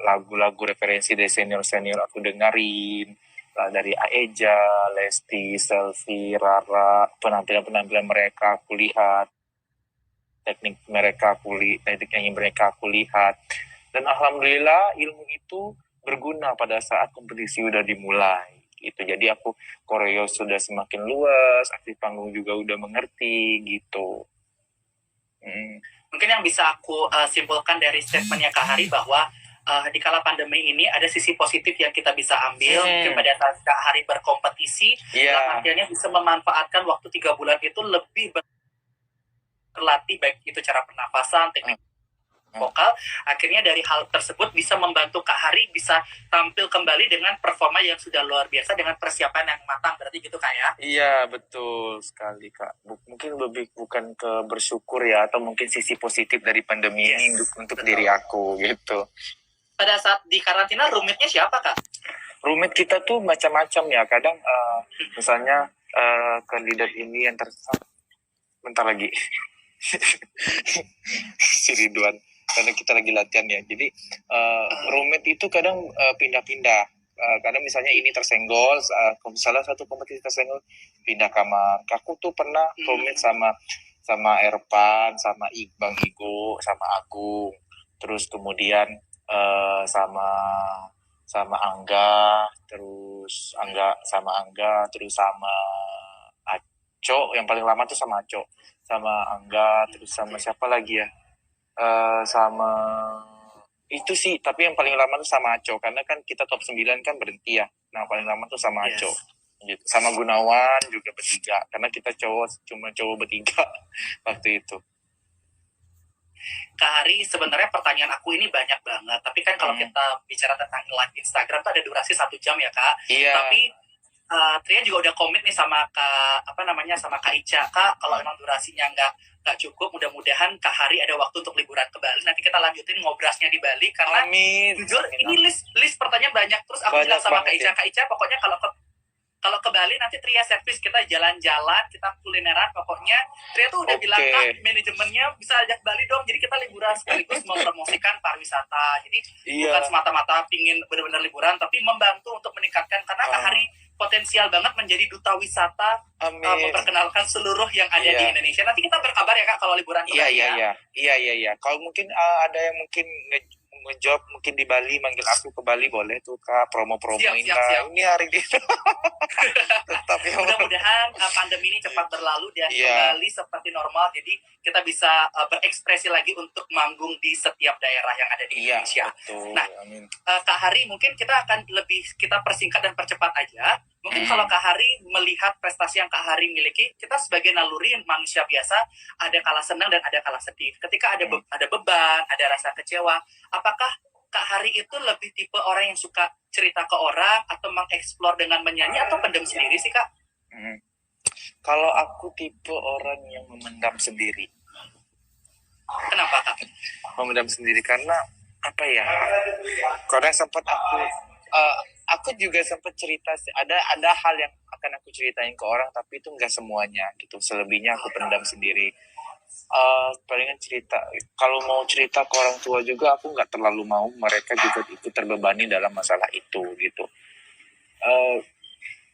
B: lagu-lagu referensi dari senior aku dengerin lah, dari Aeja, Lesti, Selfie, Rara, penampilan mereka aku lihat, teknik nyanyi mereka aku lihat, dan alhamdulillah ilmu itu berguna pada saat kompetisi udah dimulai gitu. Jadi aku koreo sudah semakin luas, aktif panggung juga udah mengerti gitu.
A: Mungkin yang bisa aku simpulkan dari statementnya Kak Hari bahwa di kala pandemi ini ada sisi positif yang kita bisa ambil. Mungkin pada saat Kak Hari berkompetisi, artinya bisa memanfaatkan waktu 3 bulan itu lebih berlatih, baik itu cara pernafasan, teknik vokal. Akhirnya dari hal tersebut bisa membantu Kak Hari bisa tampil kembali dengan performa yang sudah luar biasa dengan persiapan yang matang. Berarti gitu Kak ya?
B: Iya betul sekali Kak. Mungkin lebih bukan ke bersyukur ya, atau mungkin sisi positif dari pandemi ini untuk diri aku gitu.
A: Pada saat di karantina rumitnya siapa Kak?
B: Rumit kita tuh macam-macam ya. Kadang misalnya kandidat ini yang bentar lagi si Ridwan, karena kita lagi latihan ya. Jadi rumit itu kadang pindah-pindah. Kadang misalnya ini tersenggol, salah satu kompetisi tersenggol, pindah kamar. Aku tuh pernah rumit sama Erpan, sama Bang Igo, sama Agung, terus kemudian sama Angga, terus Angga, terus sama Aco, yang paling lama tuh sama Aco, sama Angga, terus sama siapa lagi ya? Sama itu sih, tapi yang paling lama tuh sama Aco, karena kan kita top 9 kan berhenti ya. Nah, paling lama tuh sama Aco. Gitu. Sama Gunawan juga bertiga, karena kita cuma cowok bertiga waktu itu.
A: Kak Hari, sebenarnya pertanyaan aku ini banyak banget. Tapi kan kalau kita bicara tentang live Instagram tuh ada durasi 1 jam ya Kak.
B: Iya.
A: Tapi Tria juga udah komit nih sama sama Kak Ica. Kak, kalau emang durasinya nggak cukup, mudah-mudahan Kak Hari ada waktu untuk liburan ke Bali. Nanti kita lanjutin ngobrasnya di Bali karena jujur ini list pertanyaan banyak. Terus aku bilang sama Kak Ica, pokoknya kalau ke Bali nanti Tria servis, kita jalan-jalan, kita kulineran, pokoknya Tria tuh udah bilang Kak, manajemennya bisa ajak Bali dong, jadi kita liburan sekaligus mempromosikan pariwisata. Jadi bukan semata-mata pingin benar-benar liburan, tapi membantu untuk meningkatkan, karena Kak Hari potensial banget menjadi duta wisata, memperkenalkan seluruh yang ada di Indonesia. Nanti kita berkabar ya Kak kalau liburan ke Bali ya. Iya. Kalau mungkin ada yang mungkin ngejob mungkin di Bali, manggil aku ke Bali boleh tuh Kak, promo-promoin lah. Ini hari ini. Tetap ya. Mudah-mudahan pandemi ini cepat berlalu dan kembali seperti normal, jadi kita bisa berekspresi lagi untuk manggung di setiap daerah yang ada di Indonesia. Betul. Nah, Kak Hari, mungkin kita persingkat dan percepat aja. Mungkin kalau Kak Hari melihat prestasi yang Kak Hari miliki, kita sebagai naluri manusia biasa, ada kala senang dan ada kala sedih. Ketika ada beban, ada rasa kecewa, apakah Kak Hari itu lebih tipe orang yang suka cerita ke orang atau mengeksplor dengan menyanyi, atau pendem sendiri sih Kak? Kalau aku tipe orang yang memendam sendiri. Kenapa Kak? Memendam sendiri karena apa ya? Karena sempat aku juga sempat cerita, ada hal yang akan aku ceritain ke orang, tapi itu nggak semuanya gitu. Selebihnya aku pendam sendiri. Palingan cerita, kalau mau cerita ke orang tua juga aku nggak terlalu mau mereka juga ikut terbebani dalam masalah itu gitu.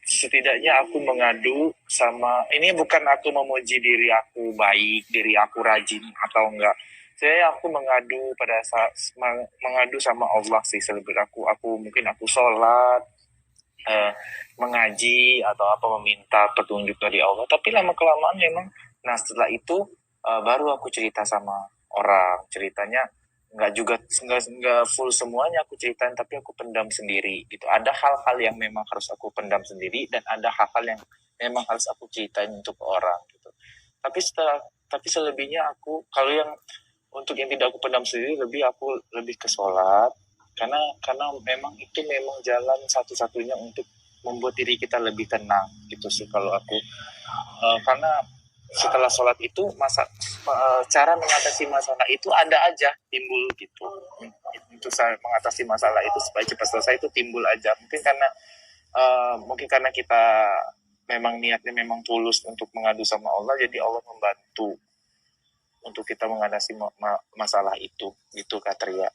A: Setidaknya aku mengadu sama, ini bukan aku memuji diri aku baik, diri aku rajin atau enggak. Aku mengadu pada saat mengadu sama Allah sih. Selebih aku mungkin aku sholat, mengaji atau apa, meminta petunjuk dari Allah. Tapi lama kelamaan memang, nah setelah itu baru aku cerita sama orang. Ceritanya nggak full semuanya aku ceritain, tapi aku pendam sendiri gitu. Ada hal-hal yang memang harus aku pendam sendiri, dan ada hal-hal yang memang harus aku ceritain untuk orang gitu. Tapi selebihnya aku, kalau yang untuk yang tidak aku pendam sendiri, aku lebih ke sholat,
B: karena memang itu memang jalan satu-satunya untuk membuat diri kita lebih tenang gitu sih kalau aku. Karena setelah sholat itu cara mengatasi masalah itu ada aja timbul gitu. Untuk saya mengatasi masalah itu supaya cepat selesai itu timbul aja. Mungkin karena kita memang niatnya memang tulus untuk mengadu sama Allah, jadi Allah membantu untuk kita mengatasi masalah itu gitu Katria.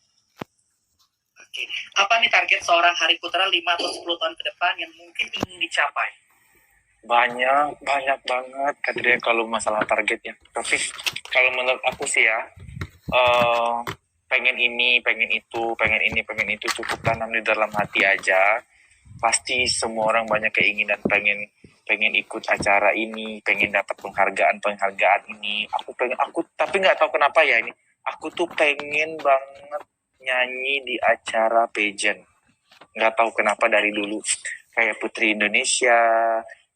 A: Oke. Apa nih target seorang Hari Putra 5 atau 10 tahun ke depan yang mungkin ingin dicapai?
B: Banyak banget Katria kalau masalah targetnya. Tapi kalau menurut aku sih ya, pengen ini, pengen itu cukup tanam di dalam hati aja. Pasti semua orang banyak keinginan pengen ikut acara ini, pengen dapat penghargaan ini. Aku tapi nggak tahu kenapa ya ini. Aku tuh pengen banget nyanyi di acara pageant. Nggak tahu kenapa dari dulu. Kayak Putri Indonesia,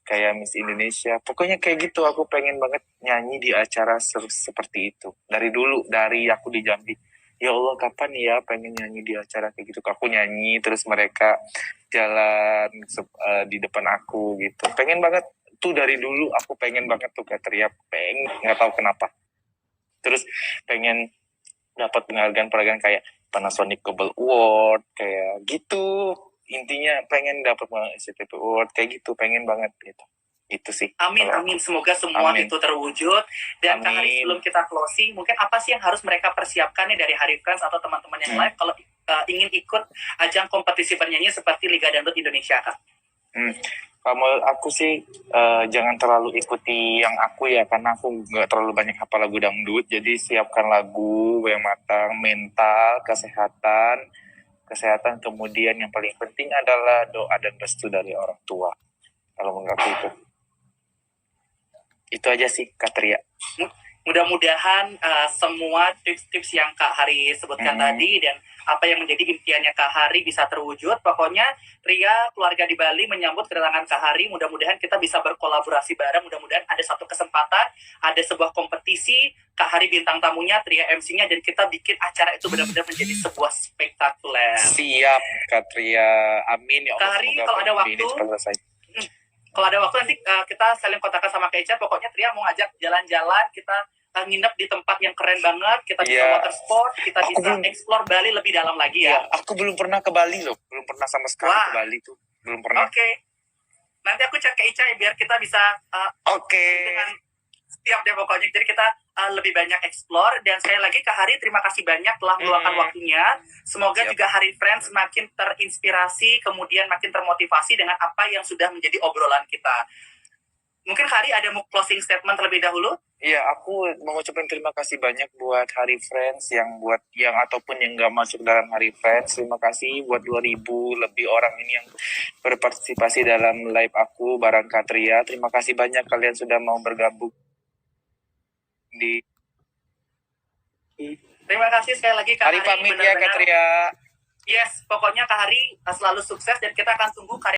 B: kayak Miss Indonesia. Pokoknya kayak gitu, aku pengen banget nyanyi di acara seperti itu. Dari dulu, dari aku di Jambi. Ya Allah, kapan ya pengen nyanyi di acara kayak gitu. Aku nyanyi, terus mereka jalan di depan aku gitu. Pengen banget tuh dari dulu, aku pengen banget tuh Katria. Pengen, nggak tahu kenapa. Terus pengen dapat penghargaan kayak Panasonic Global Award, kayak gitu. Intinya pengen dapat SCTV Award kayak gitu, pengen banget gitu. Itu sih.
A: Amin, amin. Semoga semua itu terwujud. Dan Kak Hari, sebelum kita closing, mungkin apa sih yang harus mereka persiapkan nih dari Hari Friends atau teman-teman yang live kalau ingin ikut ajang kompetisi bernyanyi seperti Liga Dangdut Indonesia, Kak?
B: Kalau aku sih jangan terlalu ikuti yang aku ya, karena aku nggak terlalu banyak hafal lagu dangdut. Jadi siapkan lagu yang matang, mental, kesehatan, kemudian yang paling penting adalah doa dan restu dari orang tua. Kalau menurut aku itu aja sih Katria.
A: Mudah-mudahan semua tips-tips yang Kak Hari sebutkan tadi dan apa yang menjadi impiannya Kak Hari bisa terwujud. Pokoknya Ria, keluarga di Bali menyambut kedatangan Kak Hari. Mudah-mudahan kita bisa berkolaborasi bareng. Mudah-mudahan ada satu kesempatan, ada sebuah kompetisi, Kak Hari bintang tamunya, Ria MC-nya, dan kita bikin acara itu benar-benar menjadi sebuah spektakuler.
B: Siap Kak Ria, amin ya Allah.
A: Kak Hari, kalau ada waktu, kalau ada waktu nanti kita saling kontakkan sama Kak Ica. Pokoknya Ria mau ngajak jalan-jalan, kita nginep di tempat yang keren banget, kita bisa water sport, kita bisa explore Bali lebih dalam lagi ya.
B: Aku belum pernah ke Bali loh, belum pernah sama sekali ke Bali tuh, belum pernah.
A: Oke. Nanti aku cek ke Ica ya, biar kita bisa dengan setiap deh pokoknya. Jadi kita lebih banyak explore. Dan sekali lagi Kak Hari, terima kasih banyak telah meluangkan waktunya. Semoga juga Hari Friends makin terinspirasi, kemudian makin termotivasi dengan apa yang sudah menjadi obrolan kita. Mungkin Kak Hari ada mau closing statement terlebih dahulu?
B: Iya, aku mau ucapin terima kasih banyak buat Hari Friends yang ataupun yang nggak masuk dalam Hari Friends. Terima kasih buat 2.000 lebih orang ini yang berpartisipasi dalam live aku bareng Katria. Terima kasih banyak kalian sudah mau bergabung di.
A: Terima kasih sekali lagi Kak Hari.
B: Pamit ya Katria.
A: Yes, pokoknya Kak Hari selalu sukses dan kita akan tunggu karya